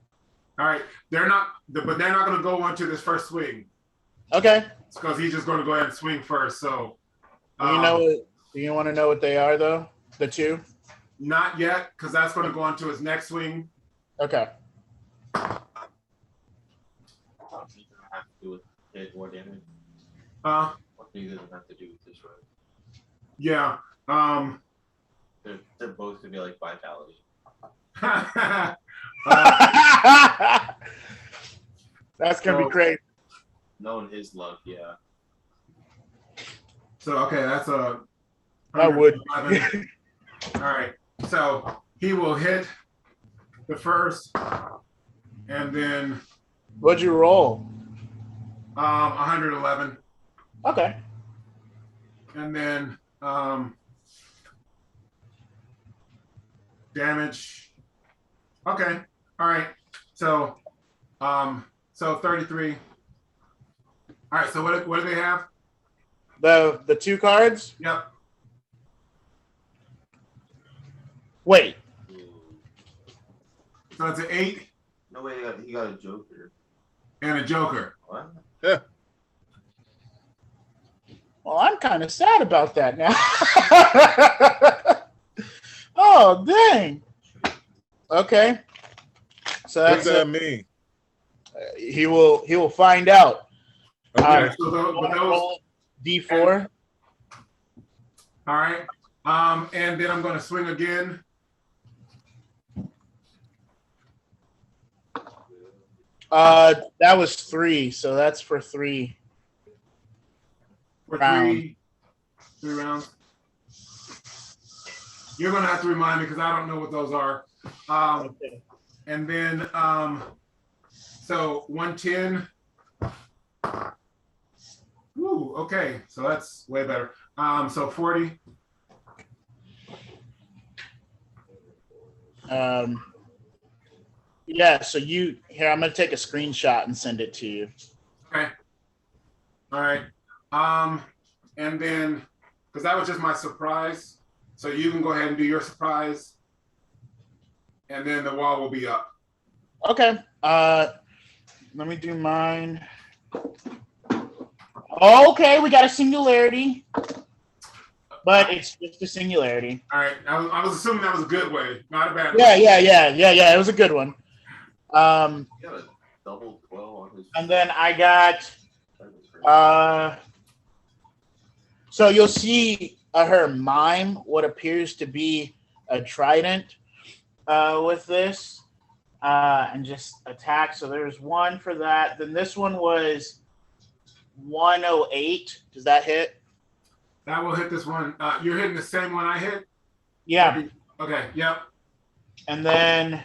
All right, they're not going to go onto this first swing Okay. because he's just going to go ahead and swing first. So, Do you want to know what they are though? The 2? not yet, because that's going to go on to his next swing. Okay. What does it have to do with hit or damage? What does it have to do with this, right? Yeah. They're both gonna be like vitality. That's gonna be great. Knowing his luck, yeah. So okay, that's a. I would. 111. All right, so he will hit the first, and then What'd you roll? 111, Okay. and then damage. Okay, all right. So So 33. All right, so what do they have? The 2 cards? Yep. Wait. So it's an 8 No way, he got a Joker. and a Joker. What? Yeah. Well, I'm kind of sad about that now. Oh, dang. Okay. So What does that's that mean? he will find out. Okay. So but those, Roll D4. all right. And then I'm going to swing again. That was 3, so that's for 3. For Round. 3 rounds. You're going to have to remind me because I don't know what those are. Okay. And then, so 110. Woo, okay. So that's way better. So 40. Yeah, so here, I'm going to take a screenshot and send it to you. Okay. All right. And then, because that was just my surprise. So you can go ahead and do your surprise. And then the wall will be up. Okay. Let me do mine. Okay, we got a singularity. But it's just a singularity. All right. I was assuming that was a good way, not a bad Yeah, way. yeah. It was a good one. He got a double 12 on his. And then I got so you'll see her mime what appears to be a trident with this and just attack. So there's 1 for that. Then this one was 108. Does that hit? That will hit this one. You're hitting the same one I hit? Yeah. Okay. Yep. And then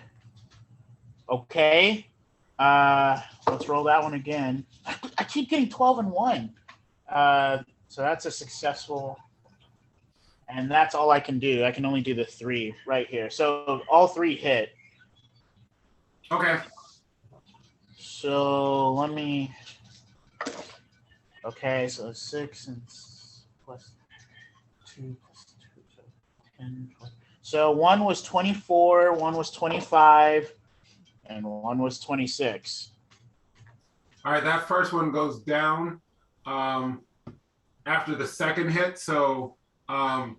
okay. Let's roll that one again. I keep getting 12 and 1. So that's a successful. And that's all I can do. I can only do the 3 right here. So all 3 hit. Okay. So let me. Okay, so 6 and plus 2 plus 2, so 10. 20. So 1 was 24, 1 was 25, and 1 was 26. All right. That first one goes down after the second hit. So, Then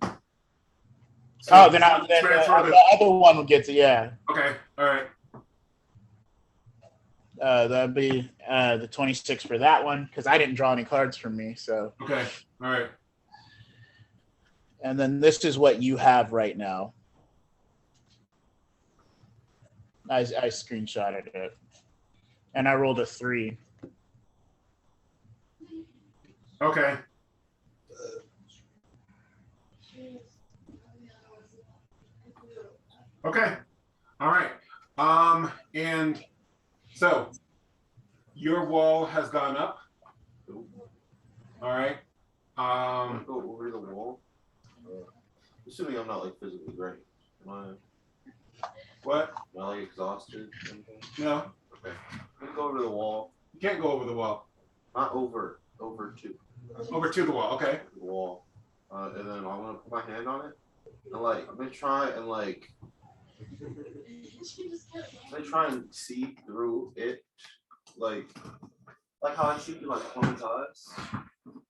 the other one gets it. Yeah. Okay. All right. That'd be the 26 for that one because I didn't draw any cards from me. So. Okay. All right. And then this is what you have right now. I screenshotted it, and I rolled a 3. Okay. Okay. All right. And so your wall has gone up. All right. Go over the wall. Assuming I'm not like physically drained. What? Am I like exhausted? or anything? No, Okay. I'm gonna go over the wall. you can't go over the wall. Not over to Over to the wall. Okay. the wall. And then I'm gonna put my hand on it. And like I'm gonna try and see through it. Like how I see through like Clone's eyes. I'm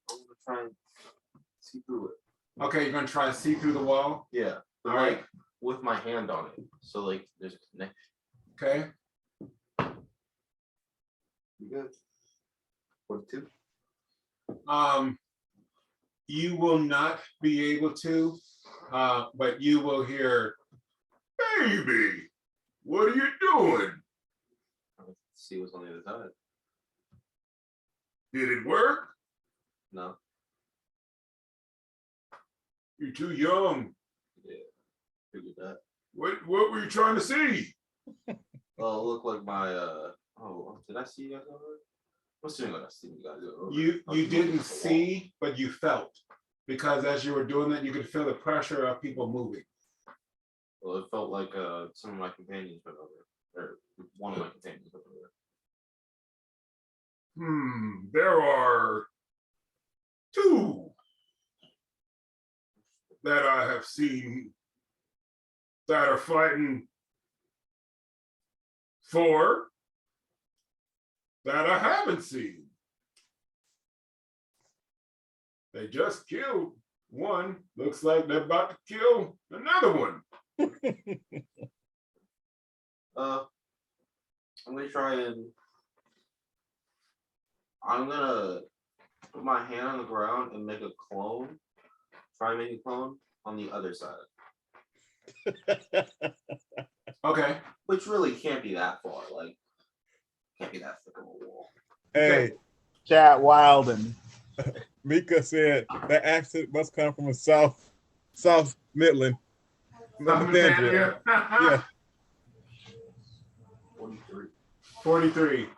gonna try and see through it. Okay, you're gonna try to see through the wall. Yeah. But All like right. with my hand on it. So like there's a connection. Okay. You good? 42? You will not be able to, but you will hear, "Baby, what are you doing? Let's see what's on the other side. Did it work? No. You're too young. Yeah. Figured that. What were you trying to see?" Well, it looked like my did I see you guys over? I'm assuming I see you guys over. You didn't see, but you felt, because as you were doing that, you could feel the pressure of people moving. Well, it felt like some of my companions went over, or one of my companions went over. There are two that I have seen that are fighting. Four that I haven't seen. They just killed one. Looks like they're about to kill another one. I'm gonna try and I'm gonna put my hand on the ground and make a clone. Try and make a clone on the other side. Okay. Which really can't be that far. Like, can't be that thick of a wall. Hey, Chat Wilden. Mika said that accent must come from a South Midland. Alexandria. Yeah. 43. 43.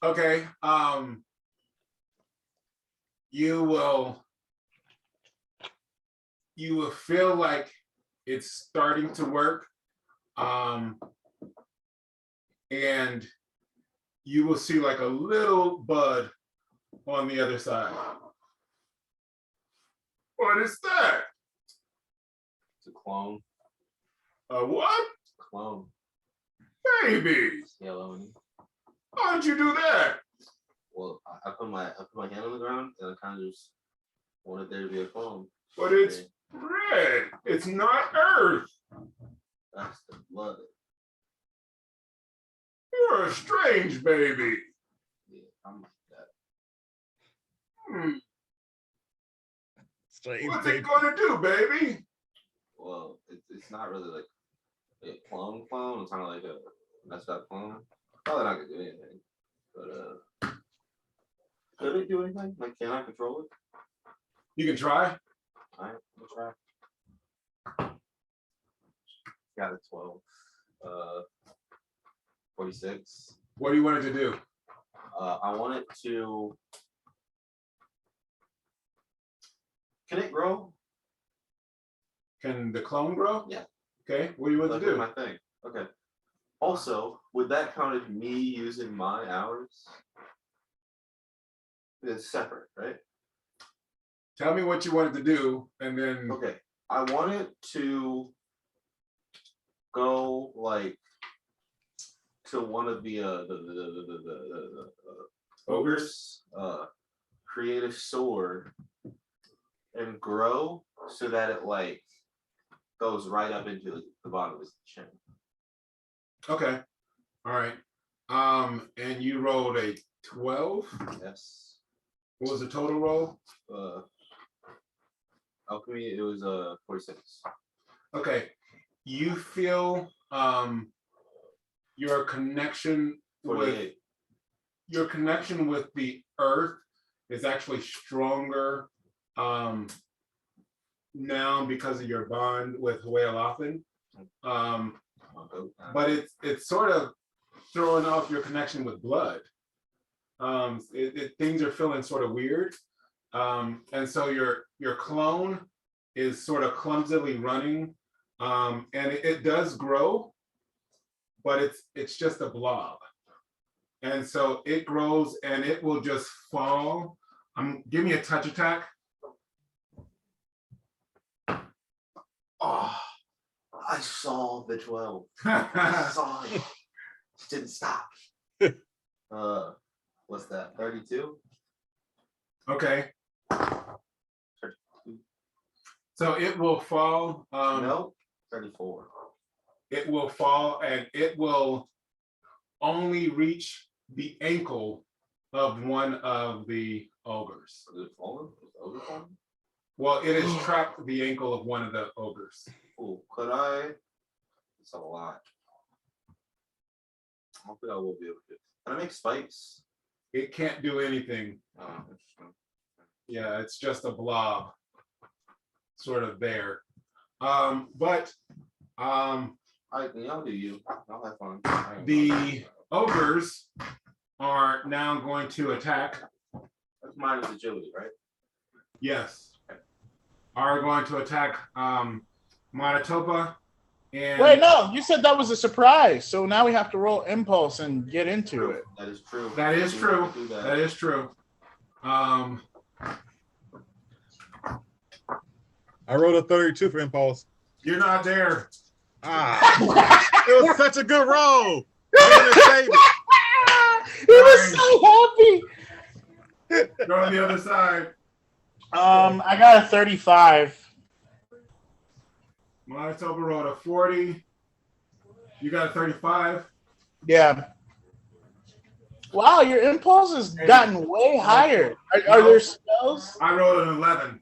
Okay. You will feel like it's starting to work. And you will see like a little bud on the other side. What is that? It's a clone. A what? Clone. Baby, It's yellow. And, how'd you do that? well, I put my hand on the ground and I kind of just wanted there to be a clone. But it's red. It's not earth. That's the blood. You're a strange baby. Yeah, I'm like that. Strange What's baby. it gonna do, baby? Well, it's not really like a clone. It's kind of like a messed up clone. Probably not gonna do anything. But could it do anything? Like, can I control it? You can try. Alright, we'll try. Got a 12. 46. What do you want it to do? I want it to. Can it grow? Can the clone grow? Yeah. Okay. What do you want Like to do? my thing. Okay. Also, would that count as me using my hours? It's separate, right? Tell me what you want it to do, and then Okay. I want it to go like to one of the ogres, create a sword and grow so that it like goes right up into the bottom of his chin. okay. All right. And you rolled a 12. Yes. What was the total roll? Alchemy, it was 46. Okay. You feel your connection with 48. the earth is actually stronger now because of your bond with Huayalafin. But it's sort of throwing off your connection with blood. Things are feeling sort of weird. And so your clone is sort of clumsily running. And it does grow, but it's just a blob. And so it grows and it will just fall. Give me a touch attack. Oh, I saw the 12. I saw it. It didn't stop. What's that? 32? Okay. 32. So it will fall. No, 34. It will fall and it will only reach the ankle of one of the ogres. Is it falling? Is the ogre falling? Well, it has trapped the ankle of one of the ogres. Oh, could I? It's a lot. Hopefully I will be able to. Can I make spikes? It can't do anything. Interesting. Yeah, it's just a blob sort of there. But I'll do you. I'll have fun. the ogres are now going to attack. That's minus agility, right? Yes. Are going to attack Manitoba And Wait, no, you said that was a surprise. So now we have to roll impulse and get into it. That is true. that is We true. have to do that. That is true. I rolled a 32 for impulse. You're not there. Ah, it was such a good roll. I'm gonna save it. He was so happy. Go on the other side. I got a 35. Manitoba rolled a 40. You got a 35. Yeah. Wow, your impulse has gotten way higher. Are there spells? I rolled an 11.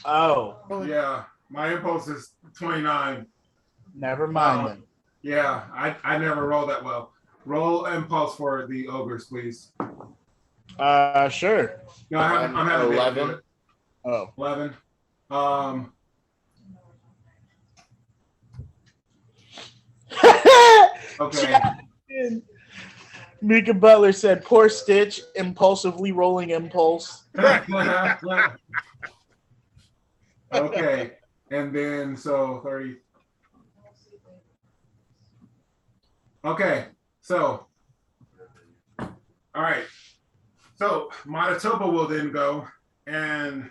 Oh, Yeah, my impulse is 29. never mind then. Yeah, I never roll that well. Roll impulse for the ogres, please. Sure. No, I'm having 11. Oh. 11. Okay. Mika Butler said, "Poor Stitch, impulsively rolling impulse." Okay, and then so 30. Okay, so all right. So Manitoba will then go, and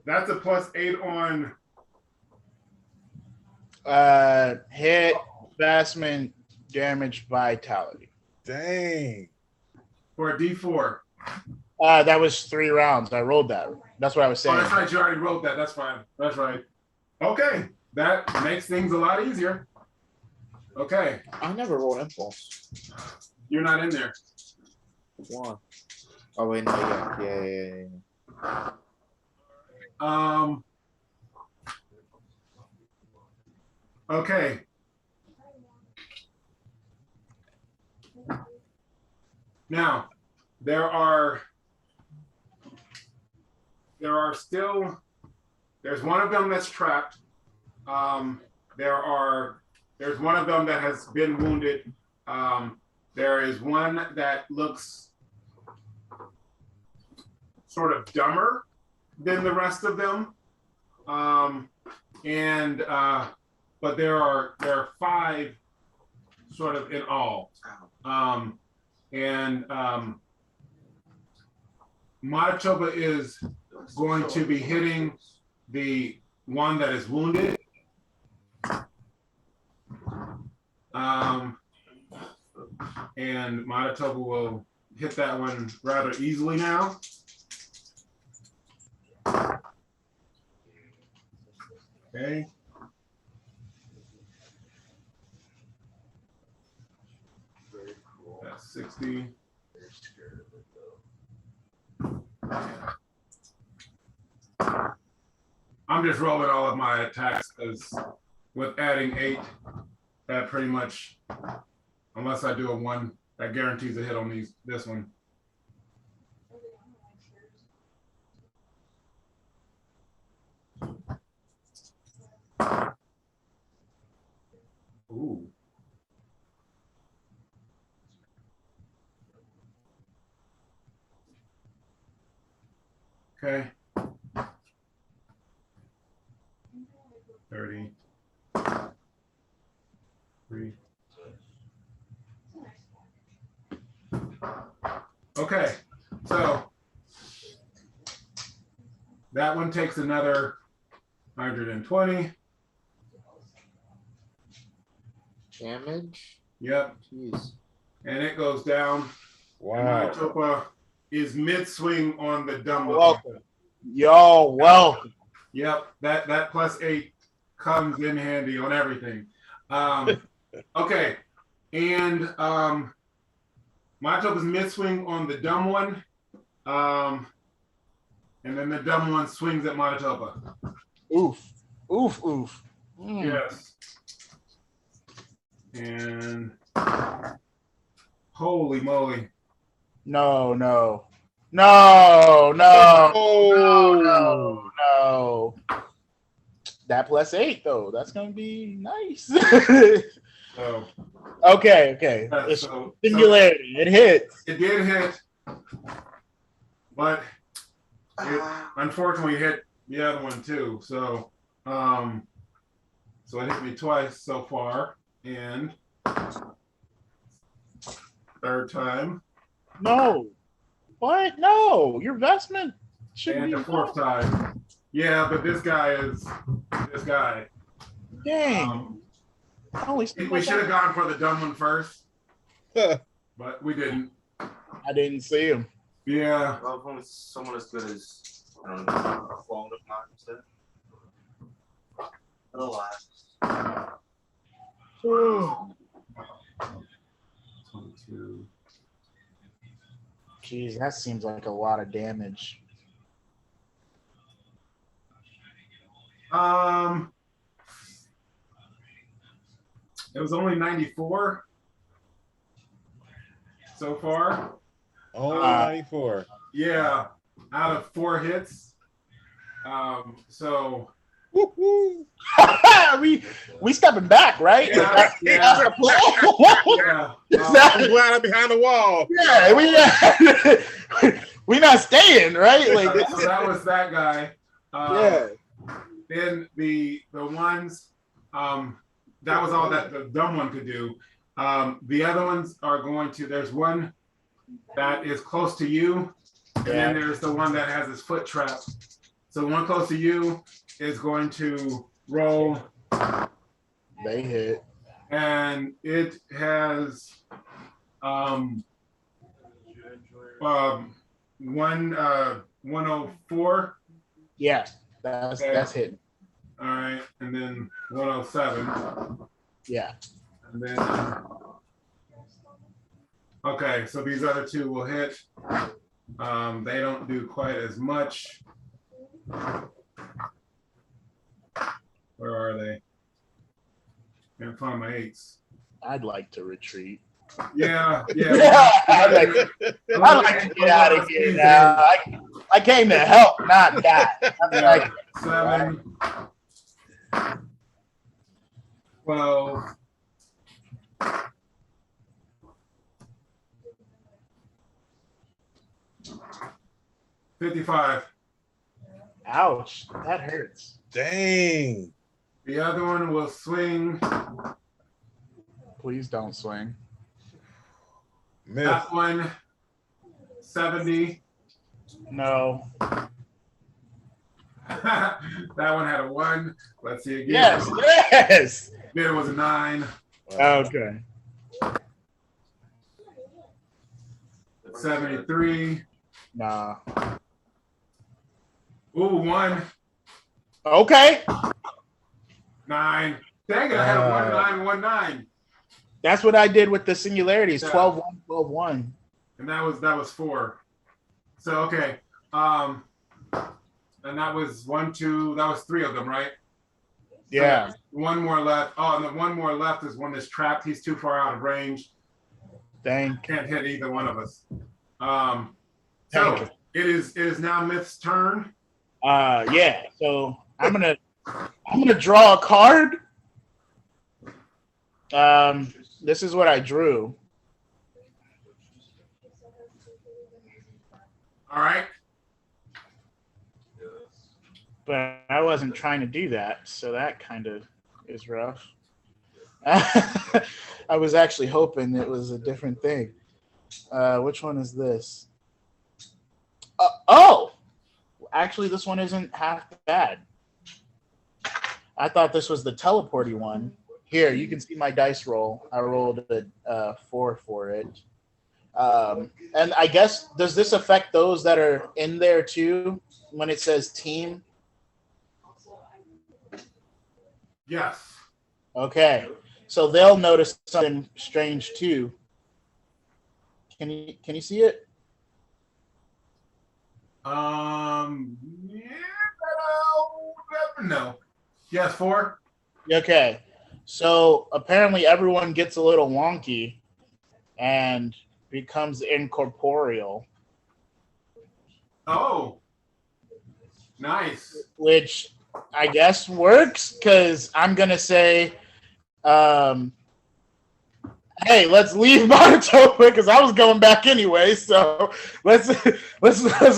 that's a +8 on Hit, vestment, damage, vitality. Dang. for a D4. That was 3 rounds. I rolled that. That's what I was Oh, saying. that's right. You already wrote that. That's fine. That's right. Okay, that makes things a lot easier. Okay, I never rolled impulse. you're not in there. One. Oh wait, no, yeah. Okay. Now, there's one of them that's trapped. There's one of them that has been wounded. There is one that looks sort of dumber than the rest of them. But there are 5 sort of in all. Manitoba is going to be hitting the one that is wounded. And Manitoba will hit that one rather easily now. Okay. That's 60. I'm just rolling all of my attacks because with adding 8, that pretty much, unless I do a 1, that guarantees a hit on this one. Ooh. Okay. 30. 3. Okay, so that one takes another 120. Damage? Yep, Jeez. and it goes down. Wow. Manitoba is mid-swing on the dumb looking. Welcome. Yo, welcome. Yep, that +8 comes in handy on everything. Okay, and Manitoba's mid-swing on the dumb one. And then the dumb one swings at Manitoba. Oof. Oof, oof. Mm. Yes. And holy moly. No, no. No, no. Oh. No. That +8 though. That's gonna be nice. So okay. It's singularity. It hits. it did hit, but it unfortunately hit the other one too. So so it hit me twice so far, and third time, No. What? No. Your vestment should and be the fourth time. Yeah, but this guy is this guy. Dang. Holy We should have gone for the dumb one first, but we didn't. I didn't see him. Yeah. Well, if only someone as good as, I don't know, a clone of mine instead. Relax. 22. Jeez, that seems like a lot of damage. It was only 94 so far. Only 94. Yeah, out of 4 hits. So Woo-hoo. we stepping back, right? yeah, yeah, yeah. I'm glad I'm behind the wall. Yeah, we not staying, right? Like So that was that guy. yeah. Then the ones, that was all that the dumb one could do. The other ones are going to. There's one that is close to you, and then there's the one that has his foot trapped. So the one close to you is going to roll. They hit. And it has 104. Yeah, that's hitting. All right, and then 107, Yeah. and then okay. So these other two will hit. They don't do quite as much. Where are they? Can't find my 8s. I'd like to retreat. Yeah, Yeah, yeah. I'd like to get out of here now. I came to help, not die. I'm like, 7, 12, 55. ouch, that hurts. Dang. The other one will swing. Please don't swing. Miss. That one, 70. No. That one had a 1. Let's see again. Yes. Then it was a 9. Okay. 73. Nah. Ooh, 1. Okay. 9. Dang it, I had a 1, 9, 1, 9. That's what I did with the singularities. Yeah. 12-1, 12-1. And that was 4. So okay. And that was 1, 2, that was 3 of them, right? Yeah. So one more left. Oh, and the one more left is one that's trapped. He's too far out of range. Dang. Can't hit either one of us. Thank So you. it is now Myth's turn. Yeah. So I'm gonna draw a card. This is what I drew. All right. But I wasn't trying to do that, so that kind of is rough. I was actually hoping it was a different thing. Which one is this? Oh! Actually, this one isn't half bad. I thought this was the teleporty one. Here, you can see my dice roll. I rolled a 4 for it. And I guess, does this affect those that are in there too when it says team? Yes. Okay, so they'll notice something strange too. Can you see it? Yeah. No. Yes, 4. Okay, so apparently everyone gets a little wonky and becomes incorporeal, Oh. Nice. which I guess works because I'm gonna say, hey, let's leave Manitoba because I was going back anyway. So let's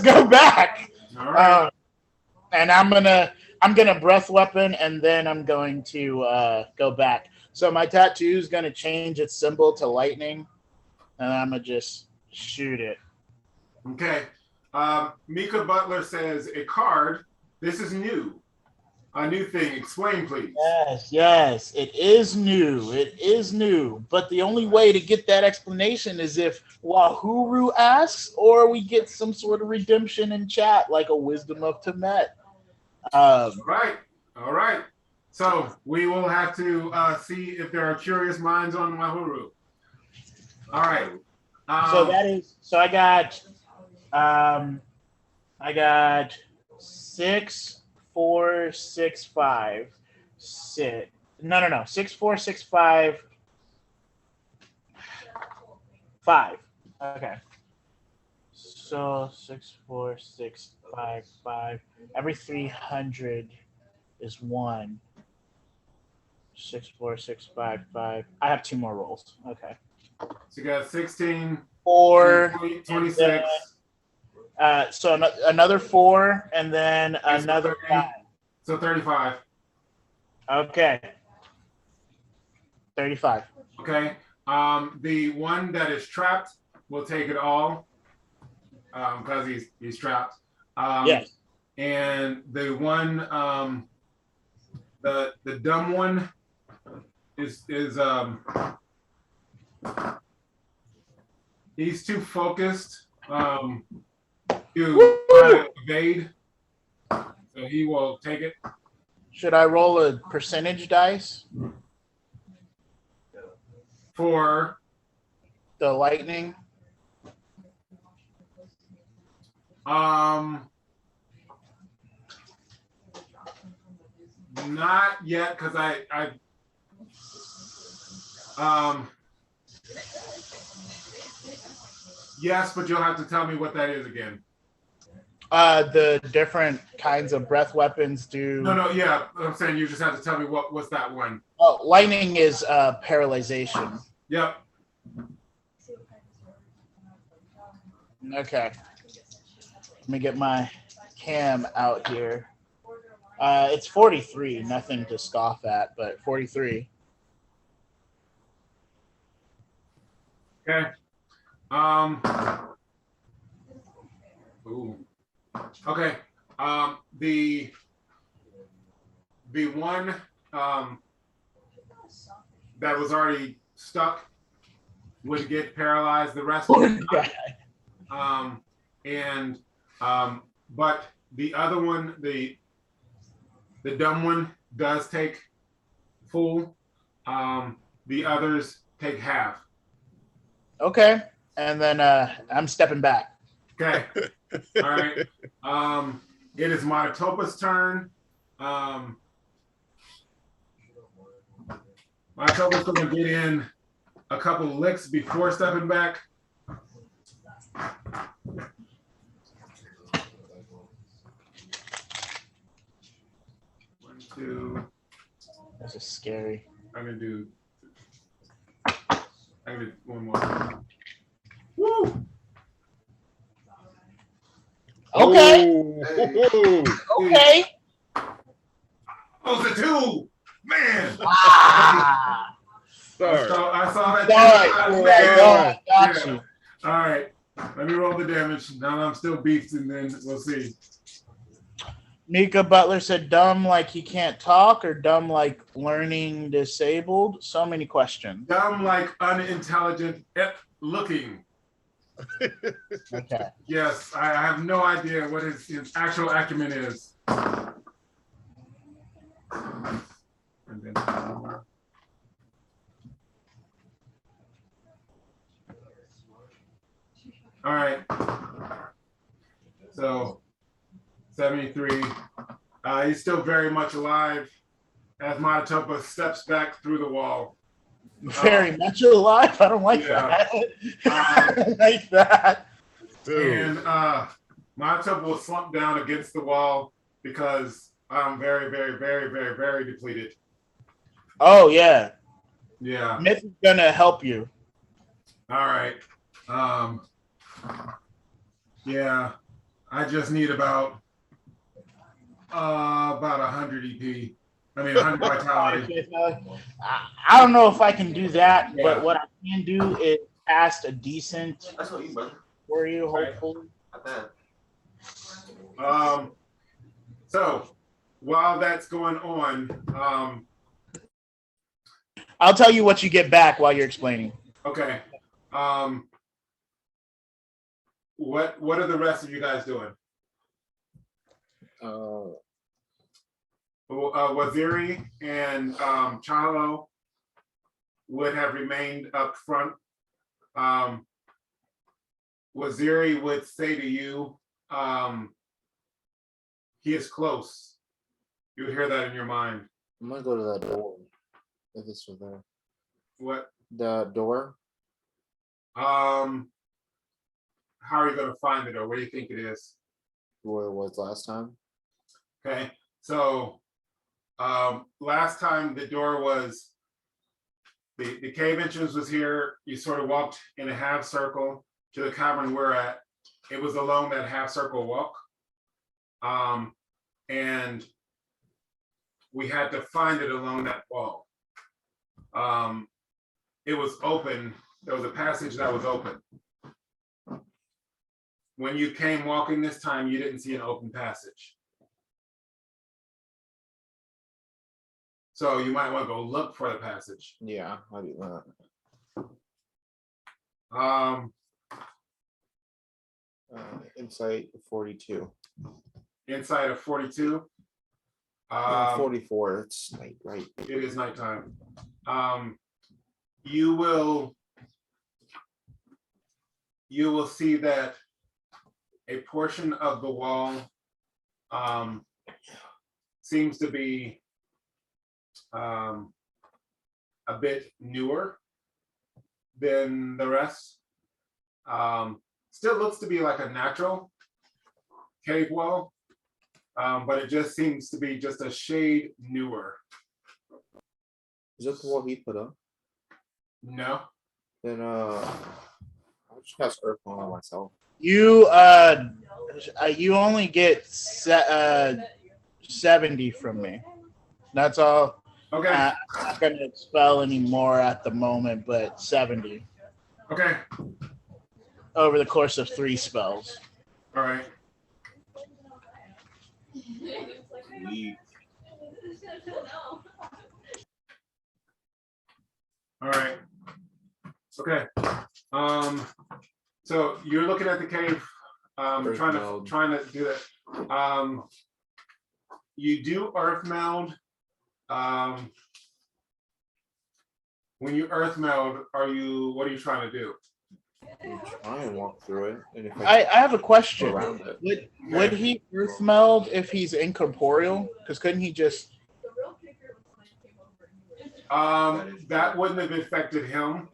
go back. All right. And I'm gonna breath weapon, and then I'm going to go back. So my tattoo is gonna change its symbol to lightning, and I'm gonna just shoot it. Okay. Mika Butler says a card. This is new. A new thing. Explain, please. Yes, it is new. It is new. But the only way to get that explanation is if Wahuru asks, or we get some sort of redemption in chat, like a wisdom of Temet. All right. So we will have to see if there are curious minds on Wahuru. All right. So that is. So I got 6, 4, 6, 5, 6. No. 6, 4, 6, 5, 5. Okay. So 6, 4, 6, 5, 5. Every 300 is 1. 6, 4, 6, 5, 5. I have 2 more rolls. Okay. So you got 16, 4, 26. so another 4, and then another 5. So 35. Okay. 35. Okay. The one that is trapped will take it all. Because he's trapped. Yes. And the one the dumb one is he's too focused to try to evade. So he will take it. Should I roll a percentage dice For the lightning? not yet, because I yes, but you'll have to tell me what that is again. The different kinds of breath weapons do. No, yeah. I'm saying you just have to tell me what's that one. Oh, lightning is paralyzation. Yep. Okay. Let me get my cam out here. It's 43. Nothing to scoff at, but 43. Okay. Ooh. Okay. The one that was already stuck would get paralyzed the rest of the time. But the other one, the dumb one, does take full. The others take half. Okay. And then I'm stepping back. Okay. All right. It is Monotopa's turn. Monotopa's going to get in a couple of licks before stepping back. 1, 2. This is scary. I'm gonna do one more. Woo! Okay. Ooh. Okay. Oh, it's a 2! Man! Ah. Sorry. I saw that. Right. Got you. All right. Let me roll the damage. Now I'm still beefed, and then we'll see. Mika Butler said dumb like he can't talk, or dumb like learning disabled. So many questions. Dumb, like unintelligent looking. Okay. Yes, I have no idea what his actual acumen is. And then all right. So 73. He's still very much alive as Monotopa steps back through the wall. Very much alive. I don't like that. I don't like that. Dude. And Monotopa will slump down against the wall because I'm very, very, very, very, very depleted. Oh yeah. Yeah. Myth is gonna help you. All right. Yeah. I just need about About 100 EP. I mean 100 vitality. I don't know if I can do that, Yeah. but what I can do is cast a decent That's what you, brother. for you, Right. hopefully. Not bad. So while that's going on, I'll tell you what you get back while you're explaining. okay. What are the rest of you guys doing? Waziri and Chalo would have remained up front. Waziri would say to you, he is close. You would hear that in your mind. I'm gonna go to that door. If it's still there. What? The door. How are you going to find it, or where do you think it is? Where it was last time. Okay, so last time the door was, the cave entrance was here. You sort of walked in a half circle to the cavern we're at. It was along that half circle walk. And we had to find it along that wall. It was open. There was a passage that was open. When you came walking this time, you didn't see an open passage. So you might want to go look for the passage. Yeah, I do that. Insight 42. Inside of 42. 44. It's night, right? It is nighttime. You will see that a portion of the wall seems to be a bit newer than the rest. Still looks to be like a natural cave wall, but it just seems to be just a shade newer. Is that the wall he put up? No. Then I'll just cast Earth on myself. You only get 70 from me. That's all. Okay. I'm not gonna spell anymore at the moment, but 70 Okay. over the course of 3 spells. All right. We All right. Okay. So you're looking at the cave, Earth trying meld. to do that. You do earth meld. When you earth meld, what are you trying to do? Try and walk through it. And if I have a question. around it. Would he earth meld if he's incorporeal? Because couldn't he just? That wouldn't have affected him.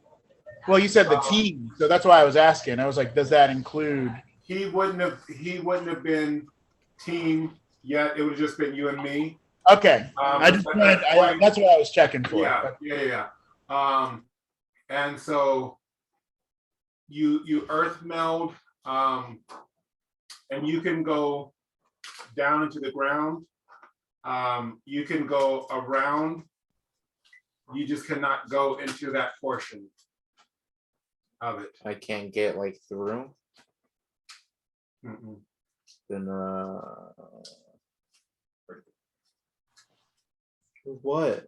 Well, you said the team, so that's why I was asking. I was like, does that include? He wouldn't have been team yet. It would have just been you and me. Okay, I just wanted. That's what I was checking for. Yeah. And so you earth meld, and you can go down into the ground. You can go around. You just cannot go into that portion of it. I can't get like through. Mm-mm. Then what?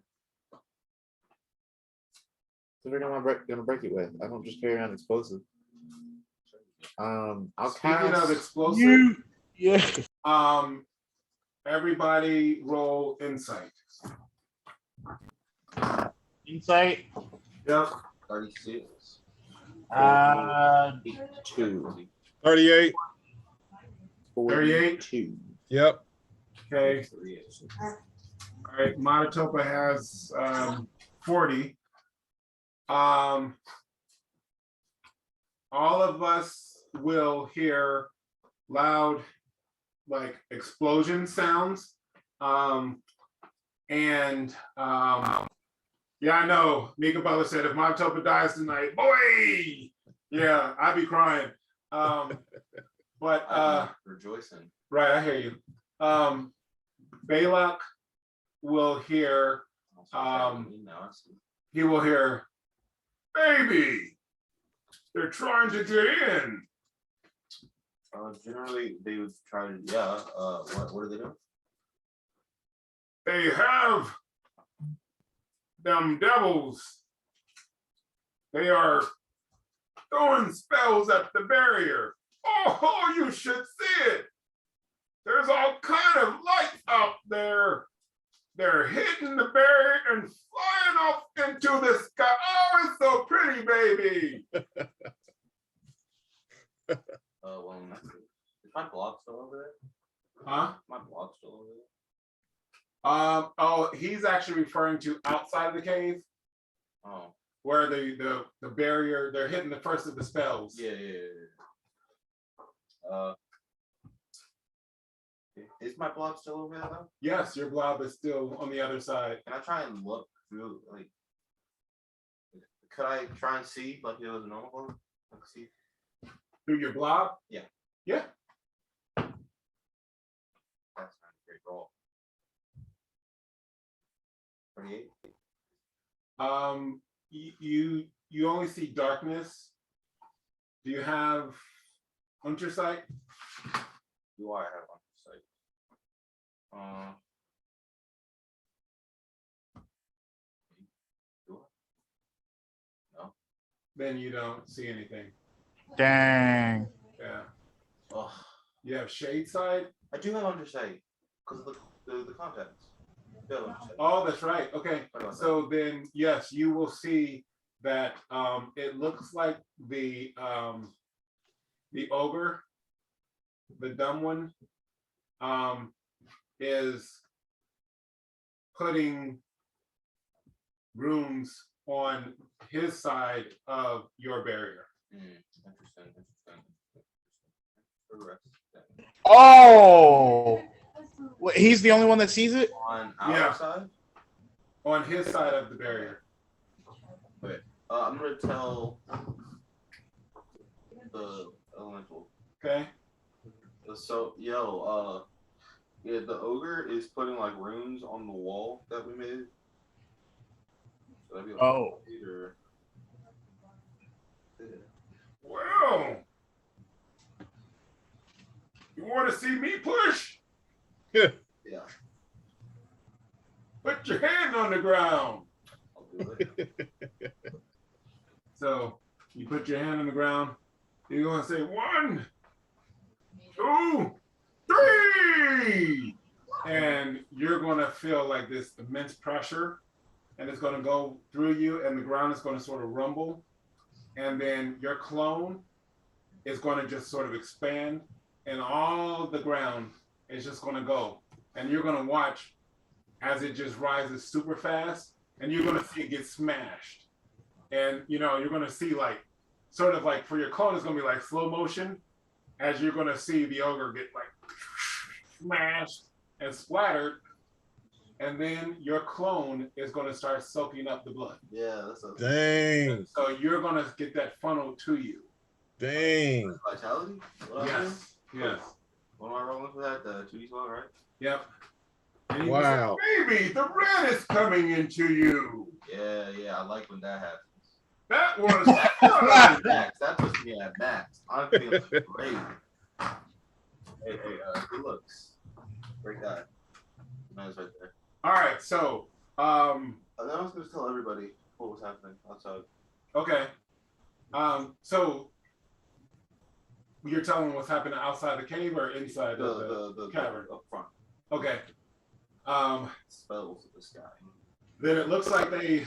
What am I gonna break it with? I don't just carry around explosive. I'll Speaking cast. of explosive, Yeah. everybody roll insight. Insight. Yep. 36. 2. 38. 38? 2. Yep. Okay. All right. Monotopa has 40. All of us will hear loud, like explosion sounds. Yeah, I know. Mika Butler said, if Monotopa dies tonight, boy, yeah, I'd be crying. But Rejoicing. right, I hear you. Belac will hear, Now I see. he will hear, baby, they're trying to get in. Generally, they would try to, yeah. What do they do? They have them devils. They are throwing spells at the barrier. Oh, you should see it. There's all kind of lights out there. They're hitting the barrier and flying off into the sky. Oh, it's so pretty, baby. Well, is my blog still over there? Huh? My blog still over there? Oh, he's actually referring to outside of the cave Oh, where the barrier, they're hitting the first of the spells. yeah. Is my blog still over there though? Yes, your blob is still on the other side. Can I try and look through, like, could I try and see like it was a normal one? Like, see? Through your blob? Yeah. Yeah. That's not a great roll. 28. You only see darkness. Do you have hunter sight? Do I have on sight? Do I? No. Then you don't see anything. Dang. Yeah. Oh, You have shade sight? I do have undersight because of the contacts. Do have undersight. Oh, that's right. Okay. What about So then yes, you will see that it looks like the ogre, the dumb one, is putting runes on his side of your barrier. Interesting. Correct. Oh, wait, he's the only one that sees it. On our Yeah. side, On his side of the barrier. I'm gonna tell the elemental. Okay. So, yeah, the ogre is putting like runes on the wall that we made. So that'd be like Oh. either. Well, you want to see me push? Yeah, Put your hand on the ground. I'll do it. So you put your hand on the ground. You're going to say 1, 2, 3. And you're going to feel like this immense pressure. And it's going to go through you. And the ground is going to sort of rumble. And then your clone is going to just sort of expand. And all the ground is just going to go. And you're going to watch as it just rises super fast. And you're going to see it get smashed. And, you're going to see like, sort of like for your clone, it's going to be like slow motion as you're going to see the ogre get like smashed and splattered. And then your clone is going to start soaking up the blood. Yeah, that's a Dang. So you're going to get that funnel to you. Dang. vitality. What am I doing? Yes. What am I rolling for that? The 2d12, right? Yep. And you Wow. say, baby, the red is coming into you. Yeah, I like when that happens. That was That's max. That puts me at max. I'm feeling great. Hey, good looks. Great guy. Nice right there. all right. So, And then I was going to tell everybody what was happening outside. okay. So you're telling them what's happening outside the cave or inside the cavern? Up front. Okay. Spells of the sky. Then it looks like they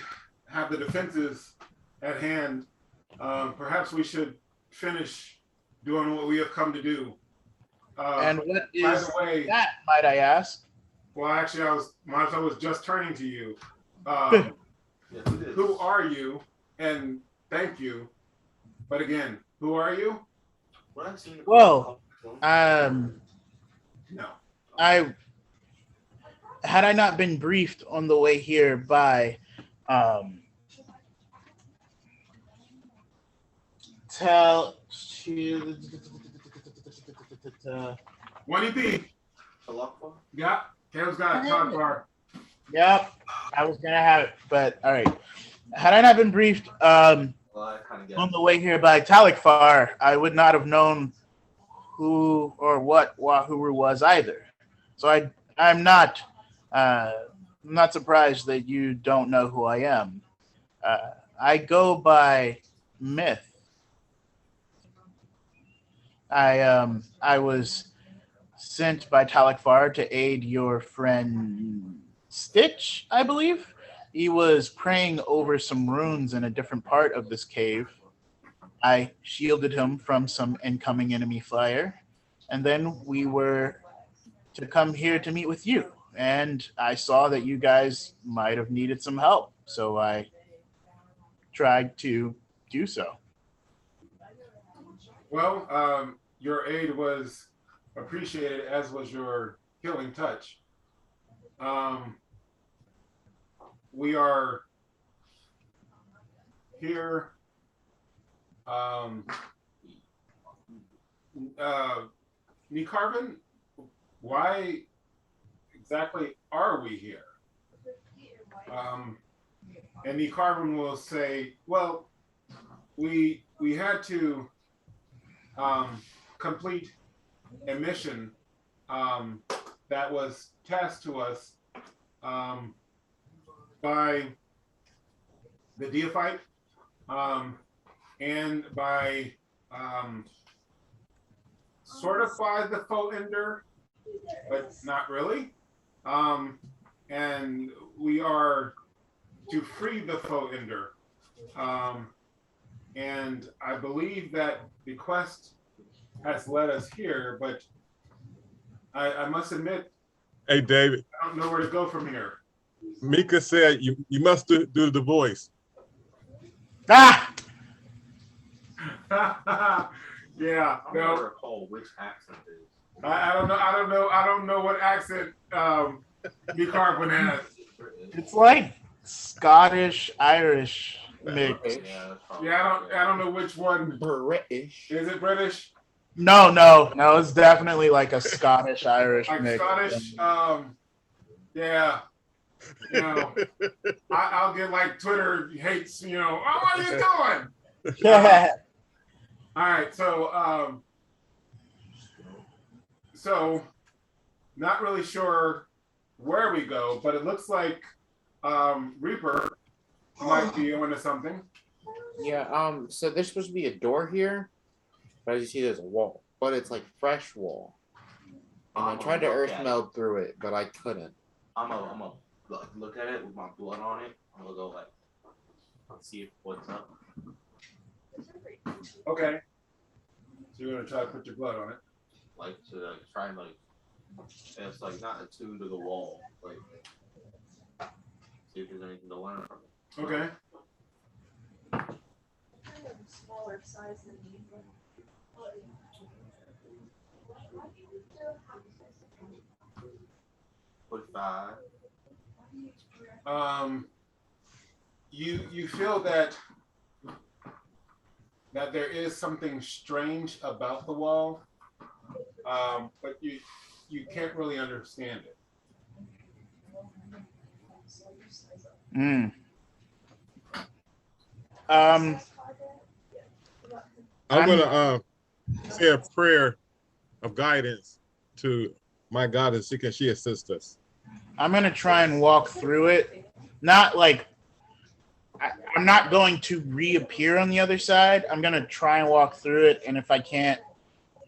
have the defenses at hand. Perhaps we should finish doing what we have come to do. And what by is the way, that, might I ask? well, actually, I was just turning to you. Yeah, who did? Who are you? And thank you. But again, who are you? What I've seen. Well, No. Had I not been briefed on the way here by What do you think? Chaluk'Sen? Yeah. Cam's got a top bar. Yep, I was gonna have it, but all right. Had I not been briefed Well, I kind of get on the way here by Talakfar, I would not have known who or what Wahuru was either. So I'm not surprised that you don't know who I am. I go by myth. I was sent by Talakfar to aid your friend Stitch, I believe. He was praying over some runes in a different part of this cave. I shielded him from some incoming enemy fire, and then we were to come here to meet with you. And I saw that you guys might have needed some help, so I tried to do so. Well, your aid was appreciated, as was your healing touch. We are here. Nicarvin, why exactly are we here? And Nicarvin will say, well, we had to complete a mission that was tasked to us by the Deophyte and by sort of by the Faux Ender, but not really. And we are to free the Faux Ender. And I believe that the quest has led us here, but I must admit, Hey, David. I don't know where to go from here. Mika said you must do the voice. Ah! Yeah, I don't no, recall which accent it is. I don't know what accent Nicarvin has. It's like Scottish, Irish mix. Yeah, that's probably Yeah, I don't know which one. British. Is it British? No, it's definitely like a Scottish, Irish Like mix. Scottish? Yeah. You know, I'll get like Twitter hates, you know, oh, what are you doing? Yeah. All right, so not really sure where we go, but it looks like Reaper might be onto something. Yeah, so there's supposed to be a door here, but as you see, there's a wall. But it's like fresh wall. And I tried to earth meld through it, but I couldn't. I'm a look at it with my blood on it. I'm gonna go like see what's up. Okay. So you're gonna try to put your blood on it. Like to like try and like it's like not attuned to the wall. Like see if there's anything to learn from it. Okay. Smaller size than me. 45. You feel that there is something strange about the wall, but you can't really understand it. I'm gonna say a prayer of guidance to my goddess. She assist us. I'm gonna try and walk through it. Not like I'm not going to reappear on the other side. I'm gonna try and walk through it, and if I can't,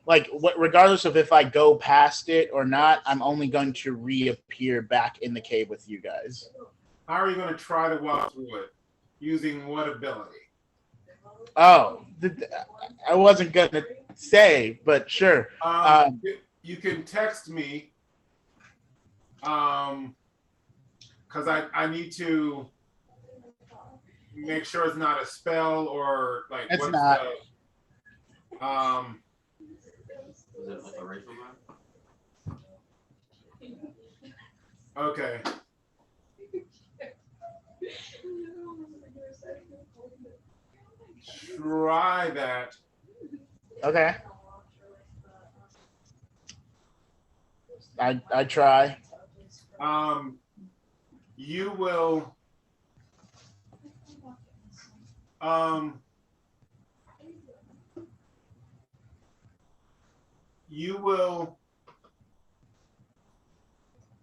like, regardless of if I go past it or not, I'm only going to reappear back in the cave with you guys. How are you going to try to walk through it? Using what ability? Oh, I wasn't gonna say, but sure. You can text me, because I need to make sure it's not a spell or like It's not. Is it like a racial guy? Okay. Try that. Okay. I try. You will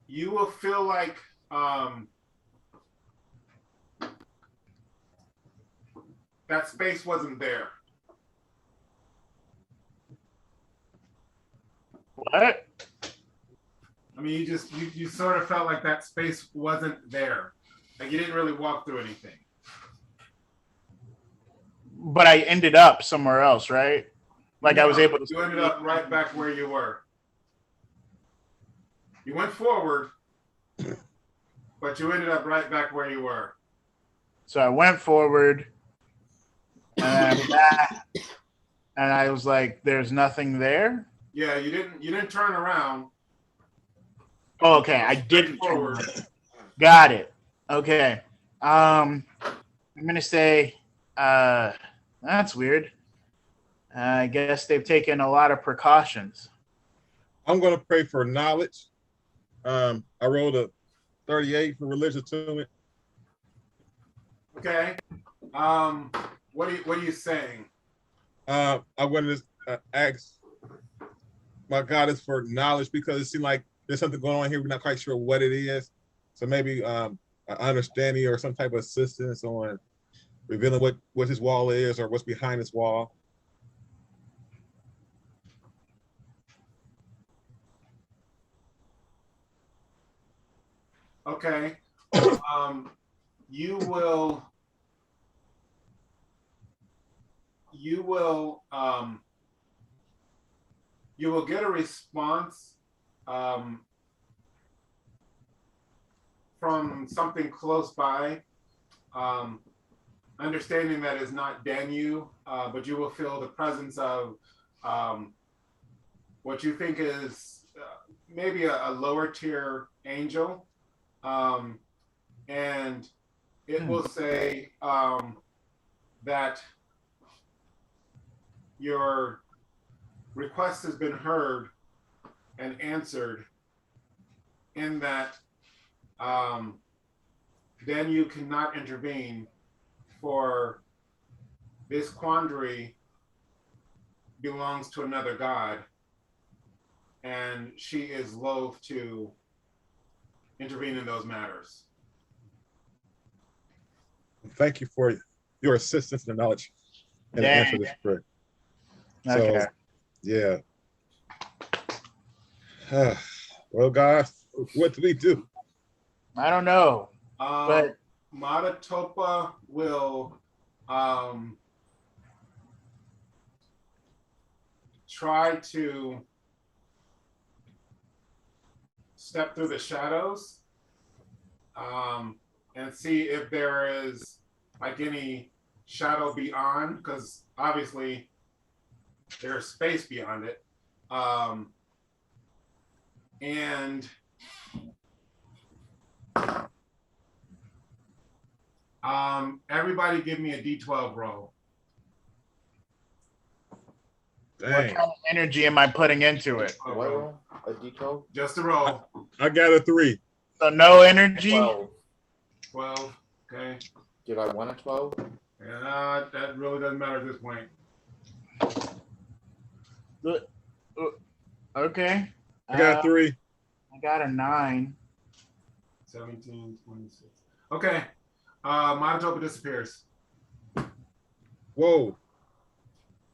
you will feel like that space wasn't there. What? I mean, you sort of felt like that space wasn't there. Like you didn't really walk through anything. But I ended up somewhere else, right? Like I was No, able to. You ended up right back where you were. You went forward, but you ended up right back where you were. So I went forward, and I'm back, and I was like, "There's nothing there." Yeah, you didn't turn around. Oh, okay, I didn't. Forward. Got it. Okay. I'm gonna say, that's weird. I guess they've taken a lot of precautions. I'm gonna pray for knowledge. I rolled a 38 for religious attunement. Okay. What are you saying? I wanted to ask my goddess for knowledge because it seemed like there's something going on here. We're not quite sure what it is. So maybe an understanding or some type of assistance on revealing what this wall is or what's behind this wall. Okay. You will get a response from something close by, understanding that is not Danu, but you will feel the presence of what you think is maybe a lower tier angel, and it will say that your request has been heard and answered, in that then you cannot intervene, for this quandary belongs to another god, and she is loath to intervene in those matters. Thank you for your assistance and knowledge and Dang. answer this prayer. Okay. So, yeah. Well, guys, what do we do? I don't know, but Matatopa will try to step through the shadows and see if there is like any shadow beyond, because obviously there's space beyond it. And everybody give me a D12 roll. what Dang. kind of energy am I putting into it? What roll? A D12? Just a roll. I got a 3. So no energy. 12. 12. Okay. Did I want a 12? Yeah, that really doesn't matter at this point. Okay. I got a 3. I got a 9. 17, 26. Okay. Manitoba disappears. Whoa.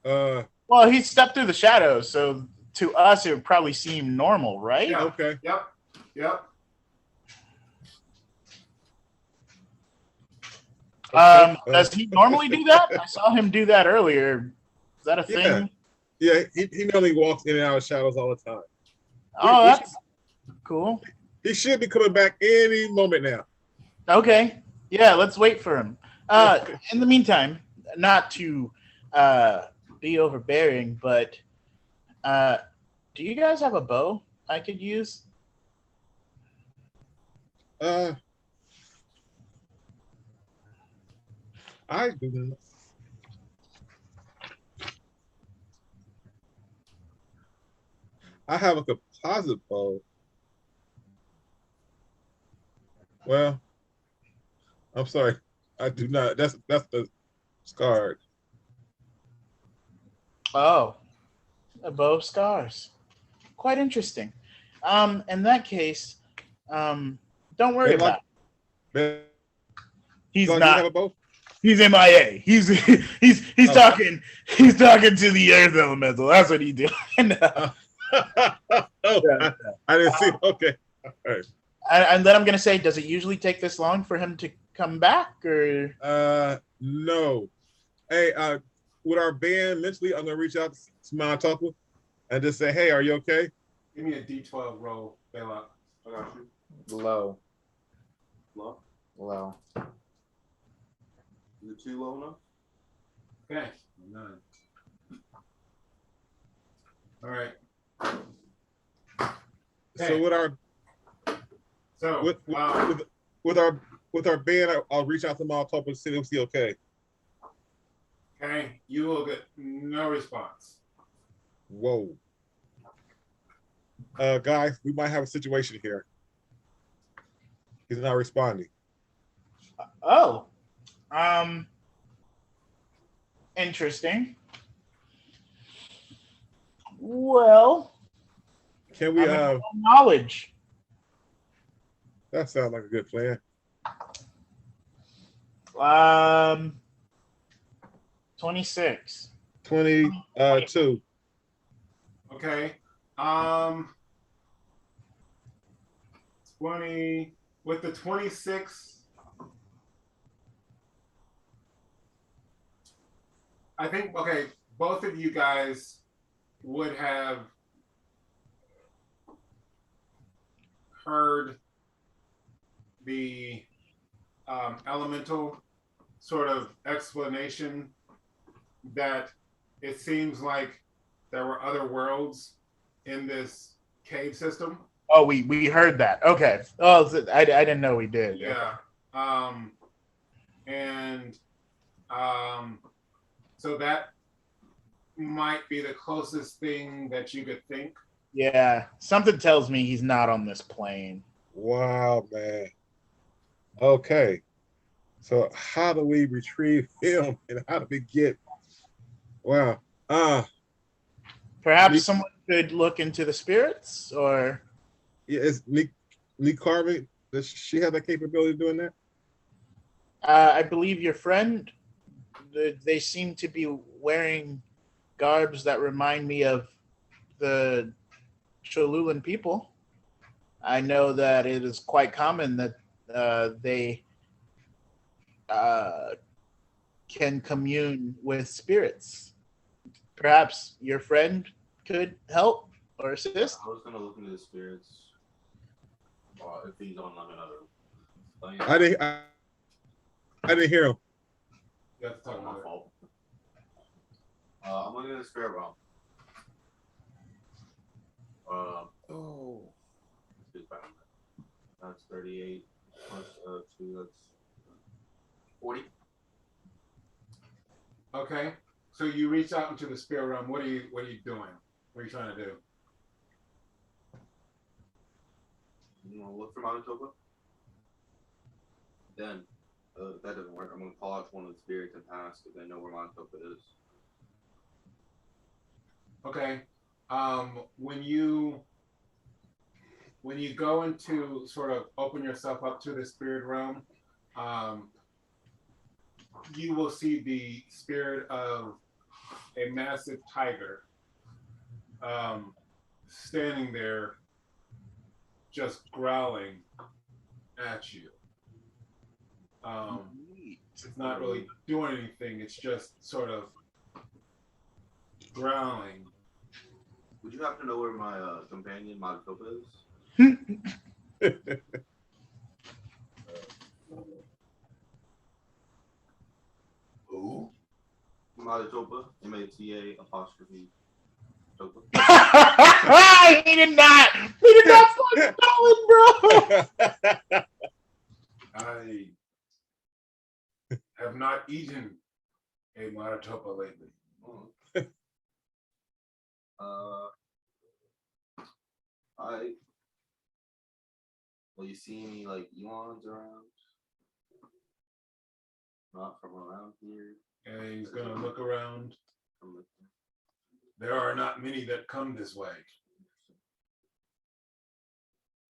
Well, he stepped through the shadows, so to us it would probably seem normal, right? Yeah. Okay. Yep. Does he normally do that? I saw him do that earlier. Is that a thing? Yeah, he normally walks in and out of shadows all the time. Oh, that's cool. He should be coming back any moment now. Okay. Yeah, let's wait for him. In the meantime, not to be overbearing, but do you guys have a bow I could use? I do not. I have a composite bow. Well, I'm sorry. I do not. That's the scarred. Oh, a bow of scars. Quite interesting. In that case, don't worry Belac, about it. He's Belac, do you not. have a bow? He's MIA. He's Oh. talking. He's talking to the earth elemental. That's what he's doing. Oh, I didn't see. Okay. All right. And then I'm gonna say, does it usually take this long for him to come back, or? No. Hey, with our band mentally, I'm gonna reach out to ManChild and just say, "Hey, are you okay?" Give me a D12 roll, Belac. I got you. Low. Low? Low. Is it too low enough? Okay, 9. All right. So Okay. with So, with our band, I'll reach out to ManChild and see if he's okay. okay, you will get no response. Whoa. Guys, we might have a situation here. He's not responding. Oh, interesting. Well, Can we? knowledge. That sounds like a good plan. 26. 22. Okay. 20 with the 26. I think okay, both of you guys would have heard the elemental sort of explanation that it seems like there were other worlds in this cave system. Oh, we heard that. Okay. Oh, I didn't know we did. Yeah. And so that might be the closest thing that you could think. Yeah. Something tells me he's not on this plane. Wow, man. Okay. So how do we retrieve him and how do we get? Wow. Perhaps Me- someone could look into the spirits, or Yeah, is Lee Carvey, does she have the capability of doing that? I believe your friend. They seem to be wearing garbs that remind me of the Chaluk'Sen people. I know that it is quite common that they can commune with spirits. Perhaps your friend could help or assist. I was gonna look into the spirits. If he's on like another plane. I didn't hear him. You have to talk My about it. fault. I'm looking at the spirit realm. Oh. That's 38 plus 2. That's 40. Okay. So you reach out into the spirit realm. What are you doing? What are you trying to do? You want to look for Manitoba? Then, if that doesn't work, I'm going to call out one of the spirits and ask if they know where Manitoba is. Okay. When you go into sort of open yourself up to the spirit realm, you will see the spirit of a massive tiger standing there just growling at you. It's not really doing anything, it's just sort of growling. Would you happen to know where my companion Manitoba is? Who? Manitoba, MATA apostrophe Toba. He did not fucking know it, bro. I have not eaten a Manitoba lately. Will you see any like elons around? Not from around here. And he's gonna look around. From the, There are not many that come this way.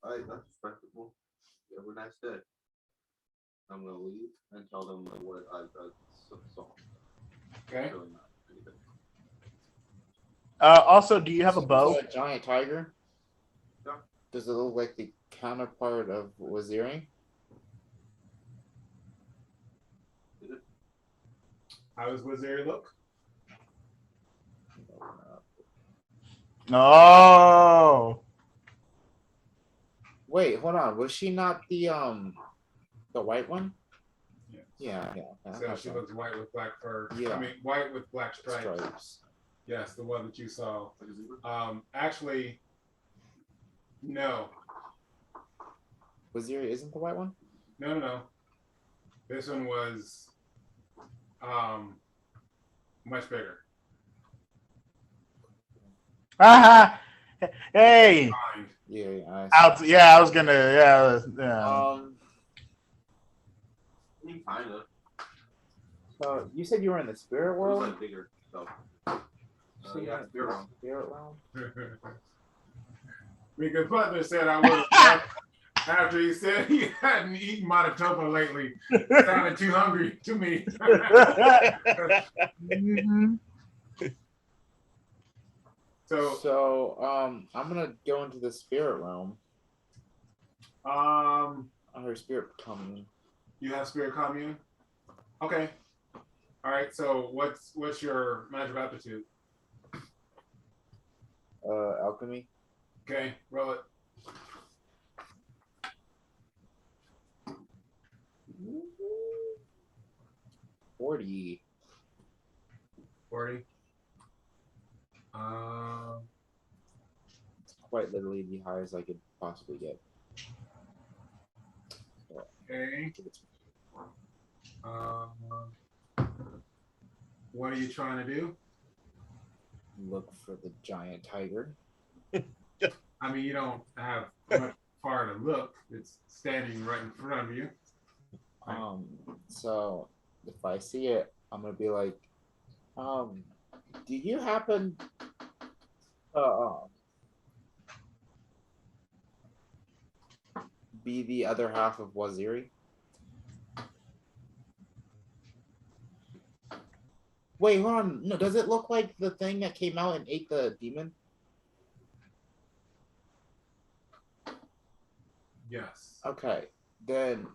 all right, that's respectable. You have a nice day. I'm gonna leave and tell them what I saw. Okay. Really not anything. Also, do you have a So bow? is that a giant tiger? Yeah. Does it look like the counterpart of Waziri? How does Waziri look? No. Wait, hold on. Was she not the white one? Yes. Yeah. So she looks white with black fur. Yeah. I mean, white with black stripes. Stripes. Yes, the one that you saw. Actually, no. Waziri isn't the white one? No. This one was much bigger. Hey. Fine. Yeah. I was gonna. Yeah. Kind of. So you said you were in the spirit It was world? like bigger. So. So Yeah, spirit realm. Spirit realm? Because Butler said I would. After he said he hadn't eaten Manitoba lately, sounded too hungry to me. Mhm. So I'm gonna go into the spirit realm. I heard spirit commune. You have spirit commune. Okay. All right. So what's your magic aptitude? Alchemy. Okay, roll it. 40. 40. Quite literally the highest I could possibly get. Okay. What are you trying to do? Look for the giant tiger. I mean, you don't have much far to look. It's standing right in front of you. So if I see it, I'm gonna be like, do you happen be the other half of Waziri? Wait, hold on. No, does it look like the thing that came out and ate the demon? Yes. Okay, then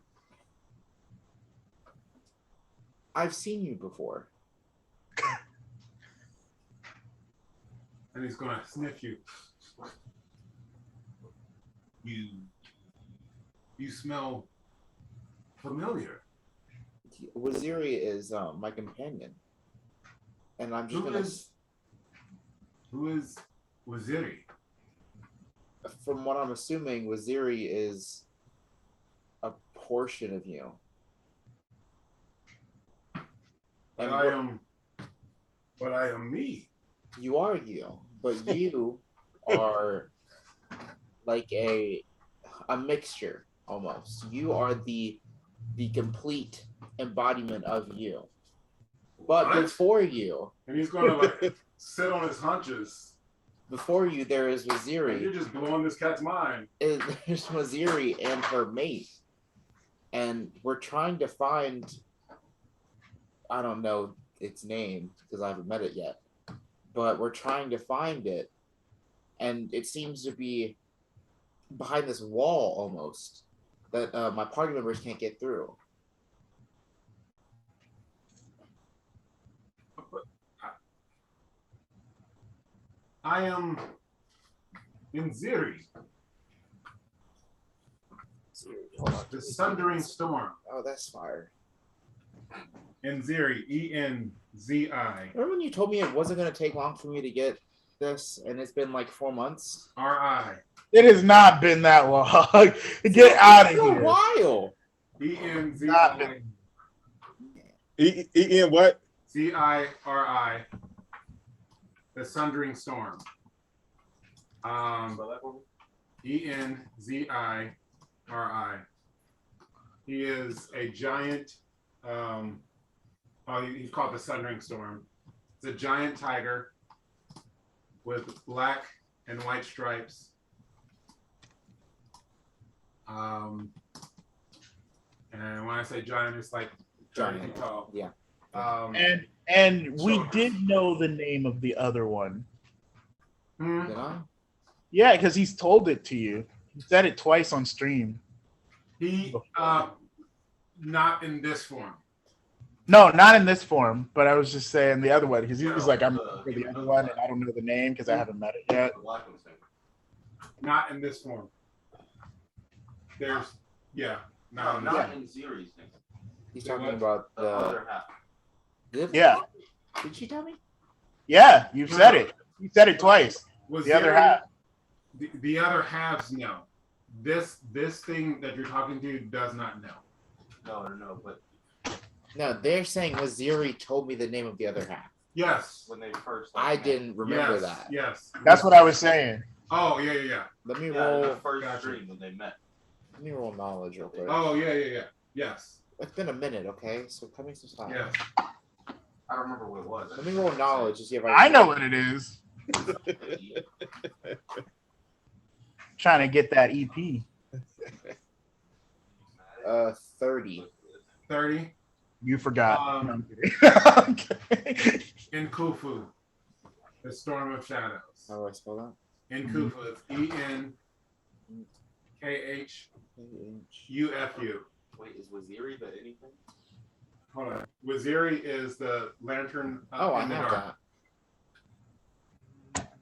I've seen you before. And he's gonna sniff you. You smell familiar. Waziri is my companion, and I'm just Who is Waziri? From what I'm assuming, Waziri is a portion of you. But And I am me. you are you, but you are like a mixture almost. You are the complete embodiment of you. But What? before you, And he's gonna like sit on his haunches. before you, there is And you're Waziri. just blowing this cat's mind. There's Waziri and her mate, and we're trying to find. I don't know its name because I haven't met it yet, but we're trying to find it, and it seems to be behind this wall almost that my party members can't get through. I am in Ziri, Hold on. the Sundering Storm. Oh, that's fire. In Ziri, ENZI. Remember when you told me it wasn't going to take long for me to get this, and it's been like 4 months? RI. It has not been that long. Get out of It's been a here. while. ENZI. E-N what? CIRI. The Sundering Storm. ENZI. R-I. He is a giant. He's called the Sundering Storm. It's a giant tiger with black and white stripes. And when I say giant, it's like 30 feet tall. Yeah. And we So- did know the name of the other one. Hmm? Did I? Yeah, because he's told it to you. He said it twice on stream. He not in this form. No, not in this form, but I was just saying the other one because he was No, like, I'm the- for the other one, and I don't know the name because I haven't met it yet. The black one's name. Not in this form. There's No, not not in Ziri's name. He's The talking what? about The the. other half. Yeah, Did she tell me? yeah, you said it. You said it twice. was The other there- half. The other halves know. This thing that you're talking to does not know. No, but No, they're saying Waziri told me the name of the other half. Yes. when they first I met. didn't remember yes, that. Yes. That's what I was saying. Oh yeah. Let me Yeah, in the roll. first Gotcha. stream when they met. Let me roll knowledge real quick. Oh yeah. Yes. It's been a minute, okay? So cut me some slack. Yes. I don't remember what it was. Let me roll knowledge to see if I know what it is. Trying to get that E EP. 30. 30 You forgot. Um, No, I'm kidding. in Khufu. The Storm of Shadows. How do I spell In Khufu, it's ENKHUFU. that? Wait, is Waziri the anything? Hold on. Waziri is the lantern Oh, I in the have dark. that.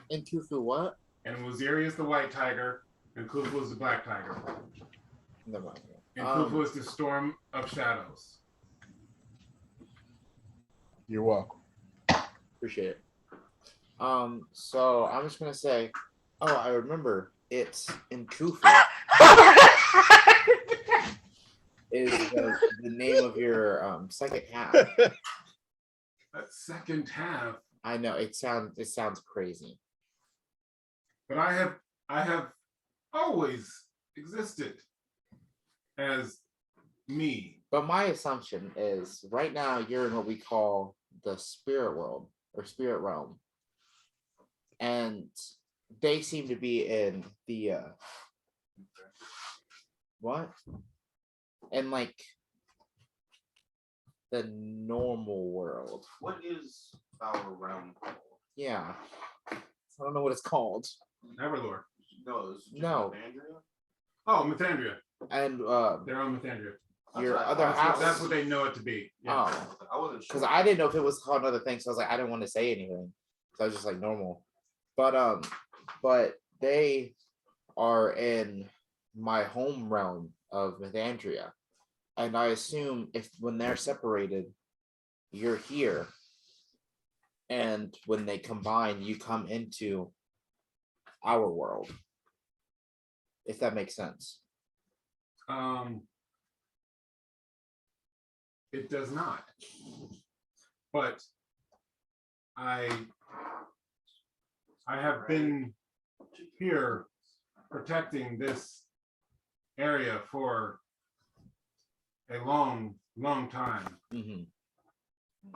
In Tufu, what? And Waziri is the white tiger, and Khufu is the black tiger. Never mind. And Khufu is the Storm of Shadows. You're welcome. Appreciate it. So I'm just gonna say, oh, I remember it's in Tufu is the name of your second half. That second half, I know it sounds crazy. but I have always existed as me. But my assumption is right now you're in what we call the spirit world or spirit realm. And they seem to be in the what? And like the normal world. What is our realm called? Yeah. I don't know what it's called. EverLore. No, it's just No. Andrea. Oh, Methandria. And They're on Methandria. your That's other what I- half. That's what they know it to be. Yeah. Oh. I wasn't sure. Because I didn't know if it was called another thing, so I was like, I didn't want to say anything. So I was just like normal. But they are in my home realm of Methandria. And I assume if when they're separated, you're here. And when they combine, you come into our world. If that makes sense. It does not. But I have been here protecting this area for a long time Mhm.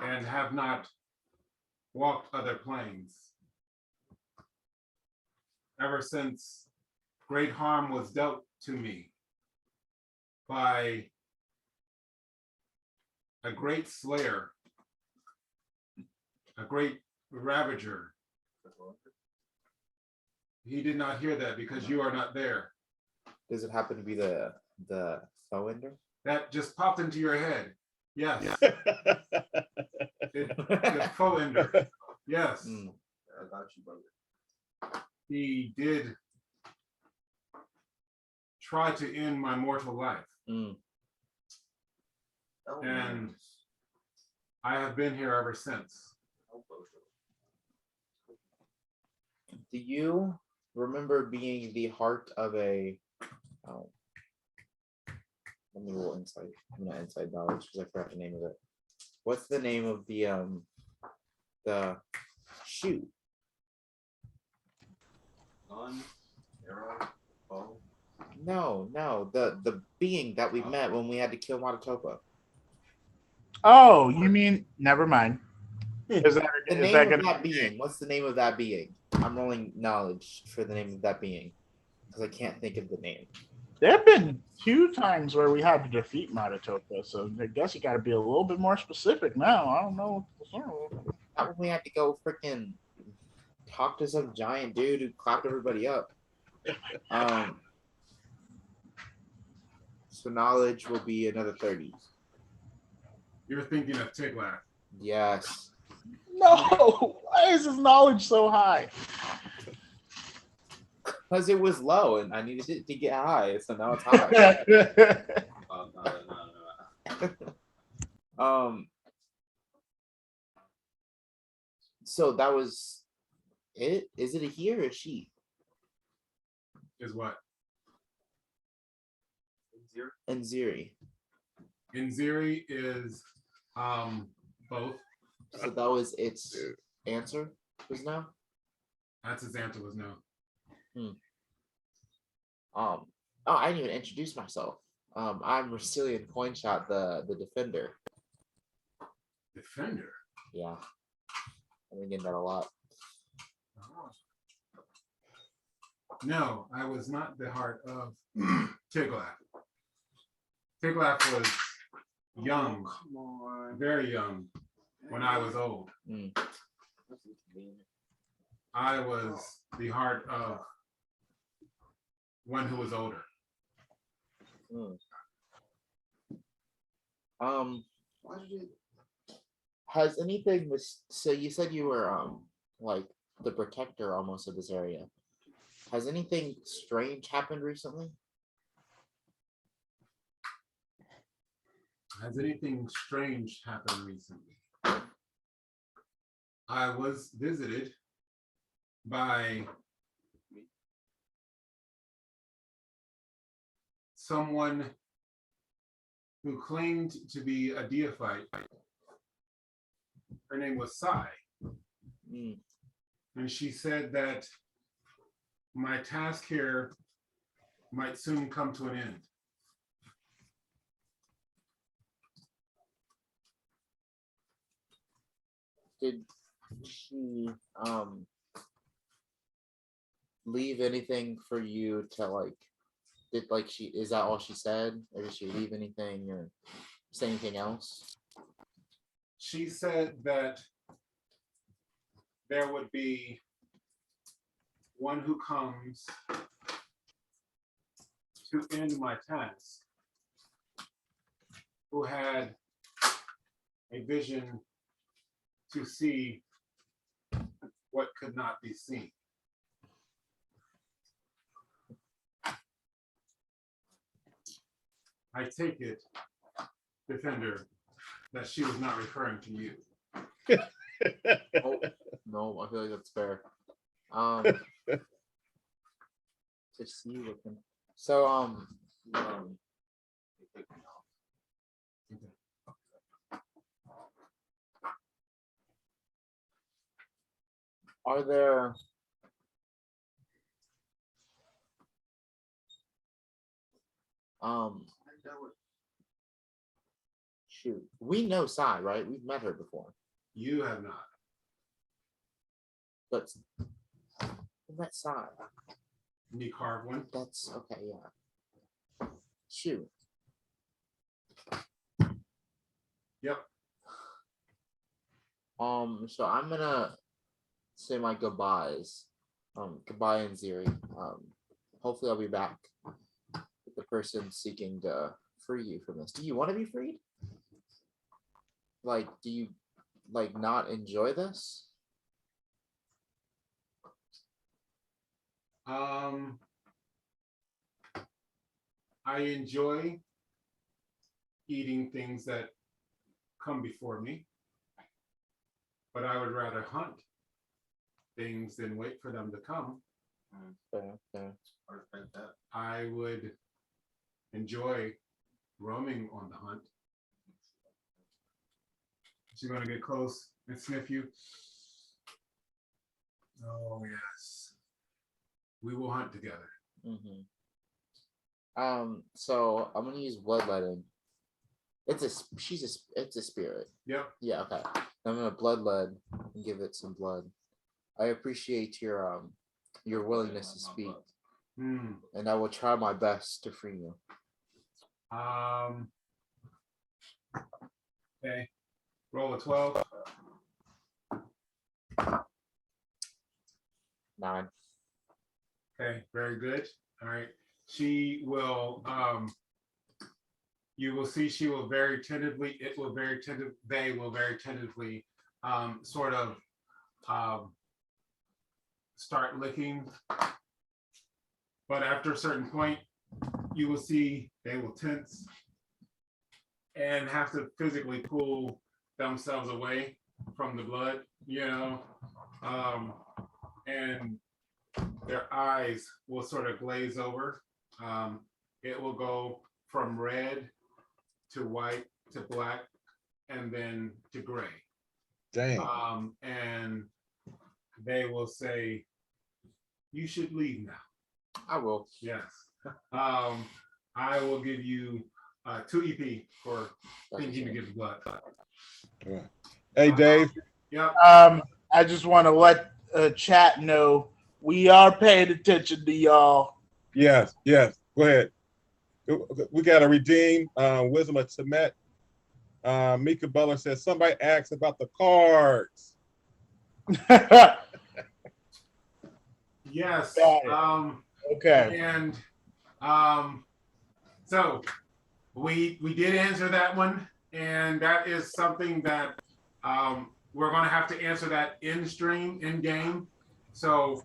and have not walked other planes. Ever since great harm was dealt to me by a great slayer, a great ravager. He did not hear that because you are not there. Does it happen to be the Thowender? That just popped into your head. Yes. The faux ender. Yes. Mm. I got you, brother. He did try to end my mortal life. Mm. Oh, And- nice. I have been here ever since. Do you remember being the heart of a? Oh, let me roll insight. I'm not inside knowledge because I forgot the name of it. What's the name of the shoe? Gun, arrow, bow. No, the being that we met when we had to kill Matatopa. Oh, you mean? Never mind. Is that The is name that of gonna? that being. What's the name of that being? I'm rolling knowledge for the name of that being because I can't think of the name. There have been 2 times where we had to defeat Matatopa, so I guess you got to be a little bit more specific now. I don't know. Not when we had to go freaking talk to some giant dude who clapped everybody up. So knowledge will be another 30. You're thinking of Tiglath. Yes. No, why is his knowledge so high? Because it was low and I needed it to get high, so now it's high. Oh, no. So that was it. Is it a he or a she? Is what? And Ziri. Inziri is both. So that was its answer. Was now. That's his answer was no. Oh, I didn't even introduce myself. I'm Rastilian Coinshot, the defender. Defender. Yeah, I've been getting that a lot. No, I was not the heart of Tiglath. Tiglath was young, Come on. very young, when I was old. I was the heart of one who was older. Why did it? Has anything was so you said you were like the protector almost of this area. Has anything strange happened recently? Has anything strange happened recently? I was visited by someone who claimed to be a deophyte. Her name was Sai. And she said that my task here might soon come to an end. Did she leave anything for you to like? Did like she is that all she said, or did she leave anything or say anything else? She said that there would be one who comes to end my task, who had a vision to see what could not be seen. I take it, Defender, that she was not referring to you. Oh, no, I feel like that's fair. To see what can. So are there shoot, we know Sai, right? We've met her before. You have not. But met Sai. Me carve one. That's okay, yeah. Shoot. Yep. So I'm gonna say my goodbyes. Goodbye in Ziri. Hopefully I'll be back with the person seeking to free you from this. Do you want to be freed? Like, do you like not enjoy this? I enjoy eating things that come before me, but I would rather hunt things than wait for them to come. Fair. I would enjoy roaming on the hunt. She's going to get close and sniff you. Oh, yes. We will hunt together. So I'm gonna use bloodletting. It's a spirit. Yep. Yeah, okay. I'm gonna bloodlet and give it some blood. I appreciate your willingness to speak, and I will try my best to free you. Okay. Roll a 12. 9. Okay, very good. All right. She will you will see she will very tentatively, they will very tentatively sort of start licking. But after a certain point, you will see they will tense and have to physically pull themselves away from the blood, and their eyes will sort of glaze over. It will go from red to white to black and then to gray. Damn. And they will say, "You should leave now." I will. Yes. I will give you 2 EP for thinking to give the blood. Hey, Dave. Yep. I just want to let chat know we are paying attention to y'all. Yes. Go ahead. We got to redeem Wisdom of Temet. Mika Butler says somebody asked about the cards. Yes. Okay. And so we did answer that one, and that is something that we're going to have to answer that in stream, in game. So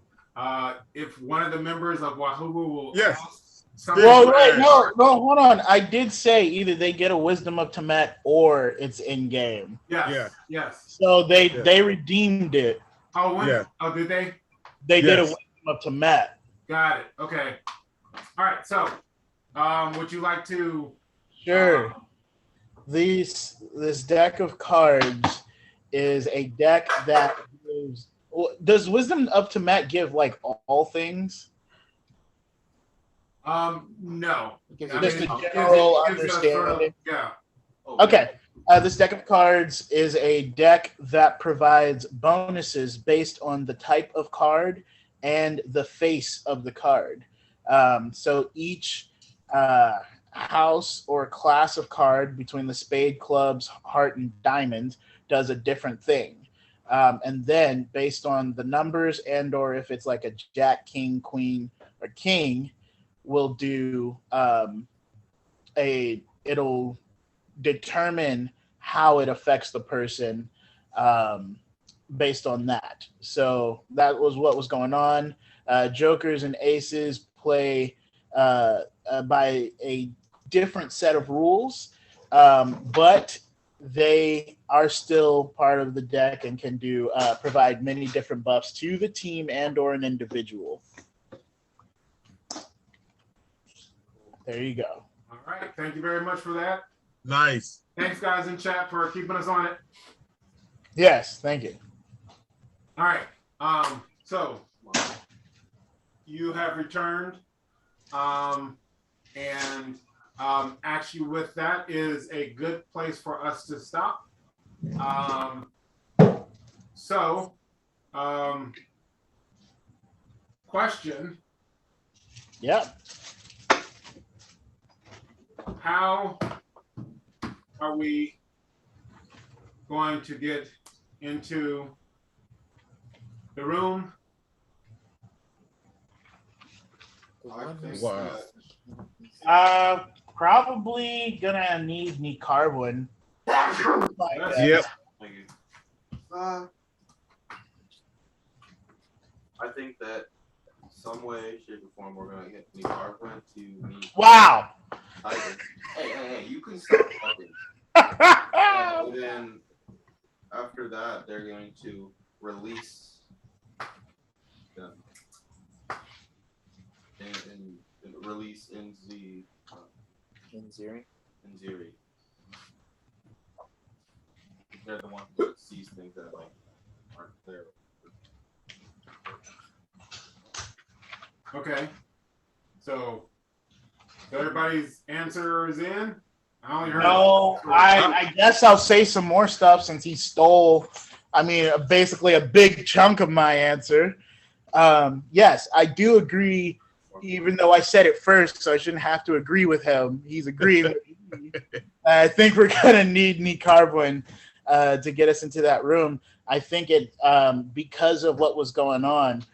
if one of the members of Wahuru will ask something. Well, wait, no, hold on. I did say either they get a Wisdom of Temet or it's in game. Yes. So they redeemed it. Oh, yeah. Oh, did they? They did a Wisdom of Temet. Got it. Okay. All right. So, would you like to? Sure. This deck of cards is a deck that gives. Does Wisdom of Temet give like all things? No. Just a general understanding. Yeah. Okay. This deck of cards is a deck that provides bonuses based on the type of card and the face of the card. So each house or class of card between the spade, clubs, heart, and diamond does a different thing. And then based on the numbers and or if it's like a jack, king, queen, or king, will do it'll determine how it affects the person based on that. So that was what was going on. Jokers and aces play by a different set of rules, but they are still part of the deck and can do provide many different buffs to the team and or an individual. There you go. All right. Thank you very much for that. Nice. Thanks, guys in chat, for keeping us on it. Yes, thank you. All right. So you have returned, and actually, with that is a good place for us to stop. Question. Yep. How are we going to get into the room? Wow. Probably gonna need me Carwin. Yep. Thank you. I think that some way, shape, or form, we're gonna get the Carquin to meet. Wow. Hey, you can stop talking. And then after that, they're going to release them and release Inzi. Inziri. They're the ones that sees things that aren't there. Okay. So Everybody's answer is in. I only heard. No, I guess I'll say some more stuff since he stole, basically a big chunk of my answer. Yes, I do agree, even though I said it first, so I shouldn't have to agree with him. He's agreeing with me. I think we're going to need Nicarvin to get us into that room. I think it, because of what was going on,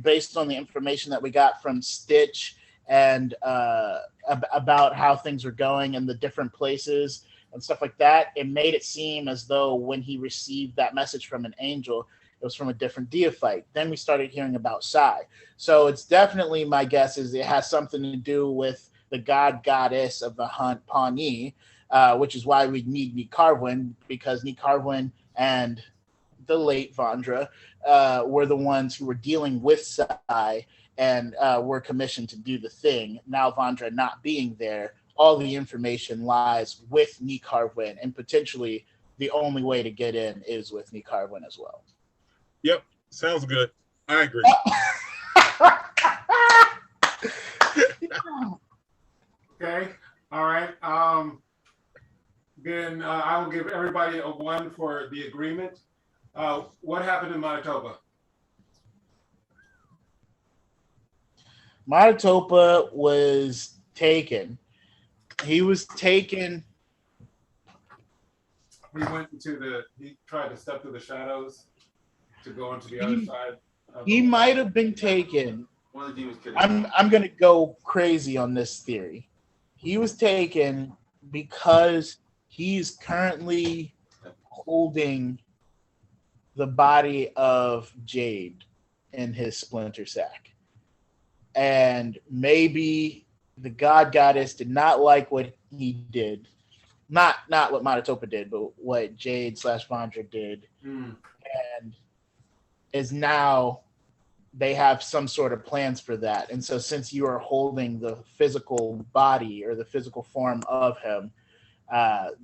based on the information that we got from Stitch and about how things are going and the different places and stuff like that, it made it seem as though when he received that message from an angel, it was from a different deophyte. Then we started hearing about Sai. So it's definitely, my guess is it has something to do with the goddess of the hunt, Pawnee, which is why we need Nicarvin, because Nicarvin and the late Vandra were the ones who were dealing with Sai and were commissioned to do the thing. Now Vandra not being there, all the information lies with Nicarvin, and potentially the only way to get in is with Nicarvin as well. Yep, sounds good. I agree. Okay. All right. Then I will give everybody a 1 for the agreement. What happened in Manitoba? Manitoba was taken. He was taken. He tried to step through the shadows to go into the other side. He might have been taken. One of the demons killed I'm going to go crazy on this theory. He was taken because he's currently holding the body of Jade in his splinter sack. And maybe the goddess did not like what he did. Not what Manitoba did, but what Jade / Vandra did. And is now they have some sort of plans for that. And so since you are holding the physical body or the physical form of him,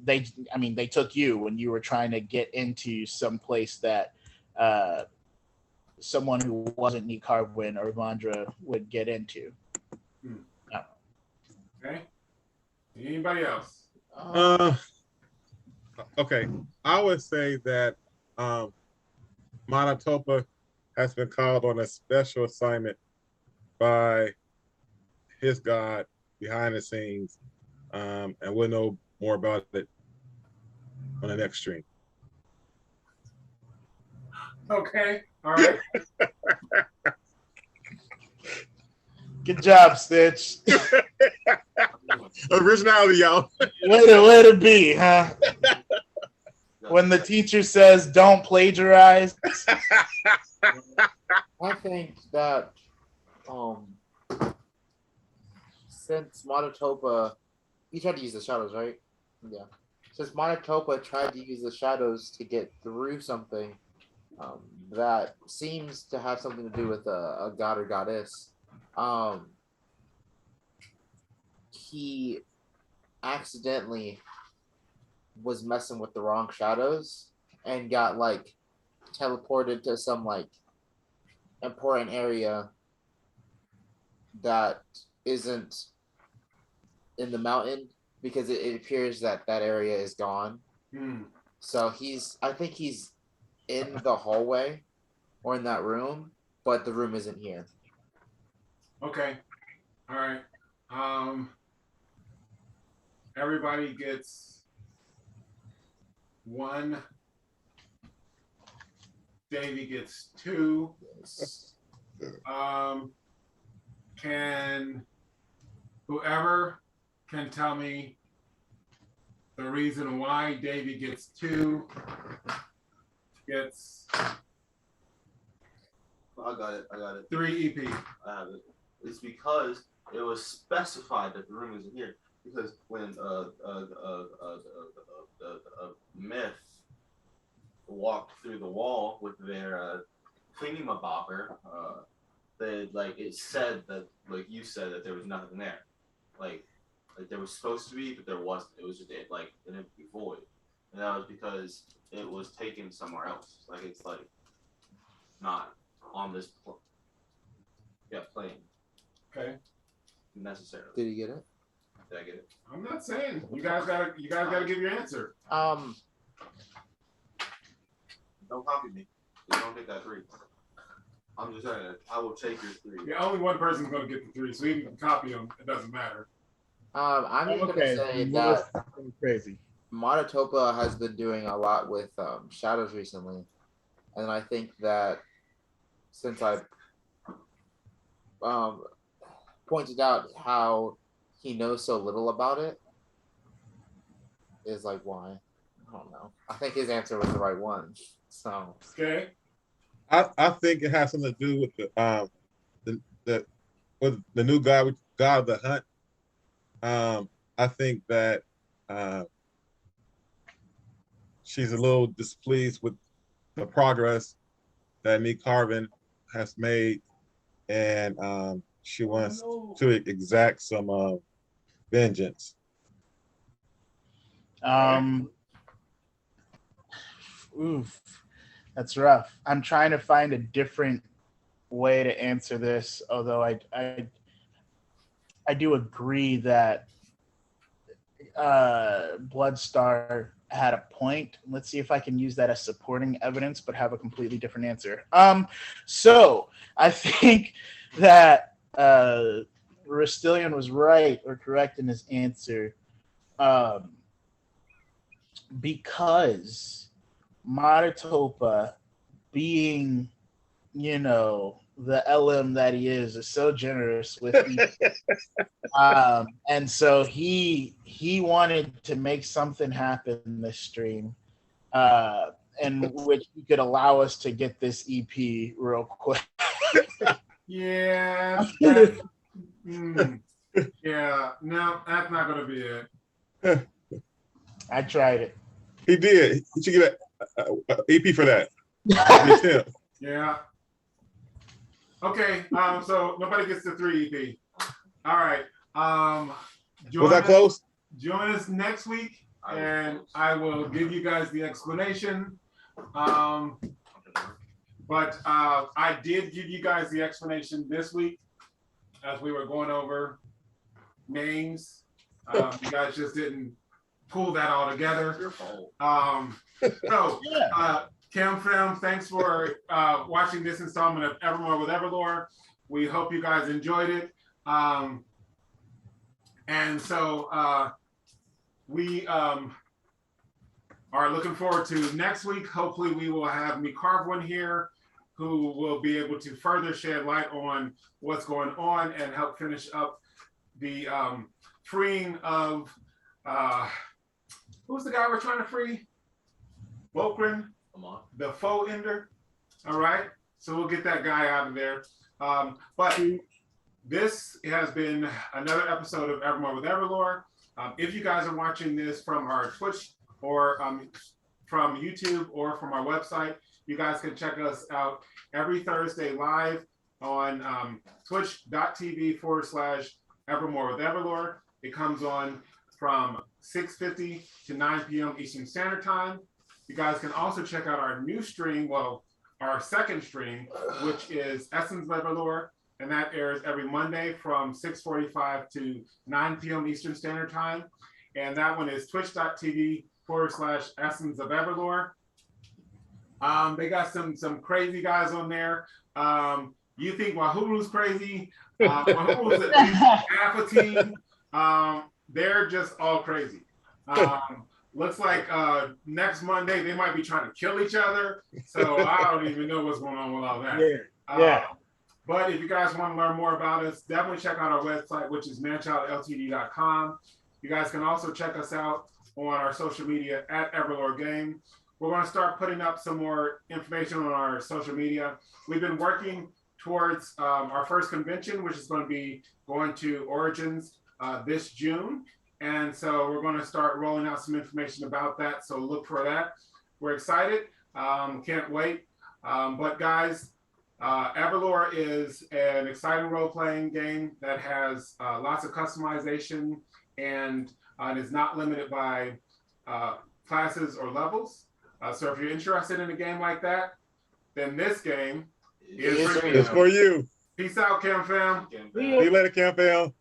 they took you when you were trying to get into some place that someone who wasn't Nicarvin or Vandra would get into. Okay. Anybody else? Okay, I would say that Manitoba has been called on a special assignment by his god behind the scenes, and we'll know more about it on the next stream. Okay. All right. Good job, Stitch. Originality, y'all. Way to be, huh? When the teacher says don't plagiarize. I think that since Manitoba, he tried to use the shadows, right? Yeah. Since Manitoba tried to use the shadows to get through something that seems to have something to do with a god or goddess, he accidentally was messing with the wrong shadows and got teleported to some important area that isn't in the mountain, because it appears that area is gone. So I think he's in the hallway or in that room, but the room isn't here. Okay. All right. Everybody gets 1. Davey gets 2. Can whoever can tell me the reason why Davey gets 2 gets I got it. 3 EP. I have it. It's because it was specified that the room isn't here. Because when myth walked through the wall with their thingamabobber, it said that, like you said, that there was nothing there. Like there was supposed to be, but there wasn't. It was just an empty void, and that was because it was taken somewhere else. It's not on this plane. Okay. necessarily. Did you get it? Did I get it? I'm not saying you guys gotta give your answer. Don't copy me. You don't get that 3. I'm just saying, I will take your 3. Yeah, only one person's gonna get the 3, so you can copy them. It doesn't matter. I'm just Okay, gonna say well, that that's crazy. Monotopa has been doing a lot with shadows recently, and I think that since I pointed out how he knows so little about it, is like why. I don't know. I think his answer was the right one. So Okay. I think it has something to do with the new god of the hunt. I think that she's a little displeased with the progress that me Carvin has made, and she wants to exact some vengeance. Oof, that's rough. I'm trying to find a different way to answer this, although I do agree that Bloodstar had a point. Let's see if I can use that as supporting evidence, but have a completely different answer. So I think that Rastilian was right or correct in his answer, because Monotopa, being, the LM that he is so generous with and so he wanted to make something happen in this stream, and which he could allow us to get this EP real quick. Yeah. Yeah. No, that's not gonna be it. I tried it. He did. He should get an EP for that. It's him. Yeah. Okay. So nobody gets the 3 EP. All right. Was that close? Join us next week, and I will give you guys the explanation. But I did give you guys the explanation this week as we were going over names. You guys just didn't pull that all together. Your fault. So, Cam Fam, thanks for watching this installment of EverMore with EverLore. We hope you guys enjoyed it. And so we are looking forward to next week. Hopefully we will have me carve one here who will be able to further shed light on what's going on and help finish up the freeing of who's the guy we're trying to free? Volkrin, the faux ender. All right, so we'll get that guy out of there. But this has been another episode of EverMore with EverLore. If you guys are watching this from our Twitch or from YouTube or from our website, you guys can check us out every Thursday live on twitch.tv/EverMore with EverLore. It comes on from 6:50 to 9 p.m. Eastern Standard Time. You guys can also check out our new stream, our second stream, which is Essence of EverLore, and that airs every Monday from 6:45 to 9 p.m. Eastern Standard Time. And that one is twitch.tv/Essence of EverLore. They got some crazy guys on there. You think Wahuru's crazy? Wahuru's at least half a team. They're just all crazy. Looks like next Monday they might be trying to kill each other. So I don't even know what's going on with all that. Yeah. But if you guys want to learn more about us, definitely check out our website, which is ManChildLTD.com. You guys can also check us out on our social media at EverLoreGame. We're going to start putting up some more information on our social media. We've been working towards our first convention, which is going to be going to Origins this June. And so we're going to start rolling out some information about that. So look for that. We're excited. Can't wait. But guys, EverLore is an exciting role-playing game that has lots of customization and it is not limited by classes or levels. So if you're interested in a game like that, then this game is It's for you. Peace out, Cam Fam. See you later, Cam Fam.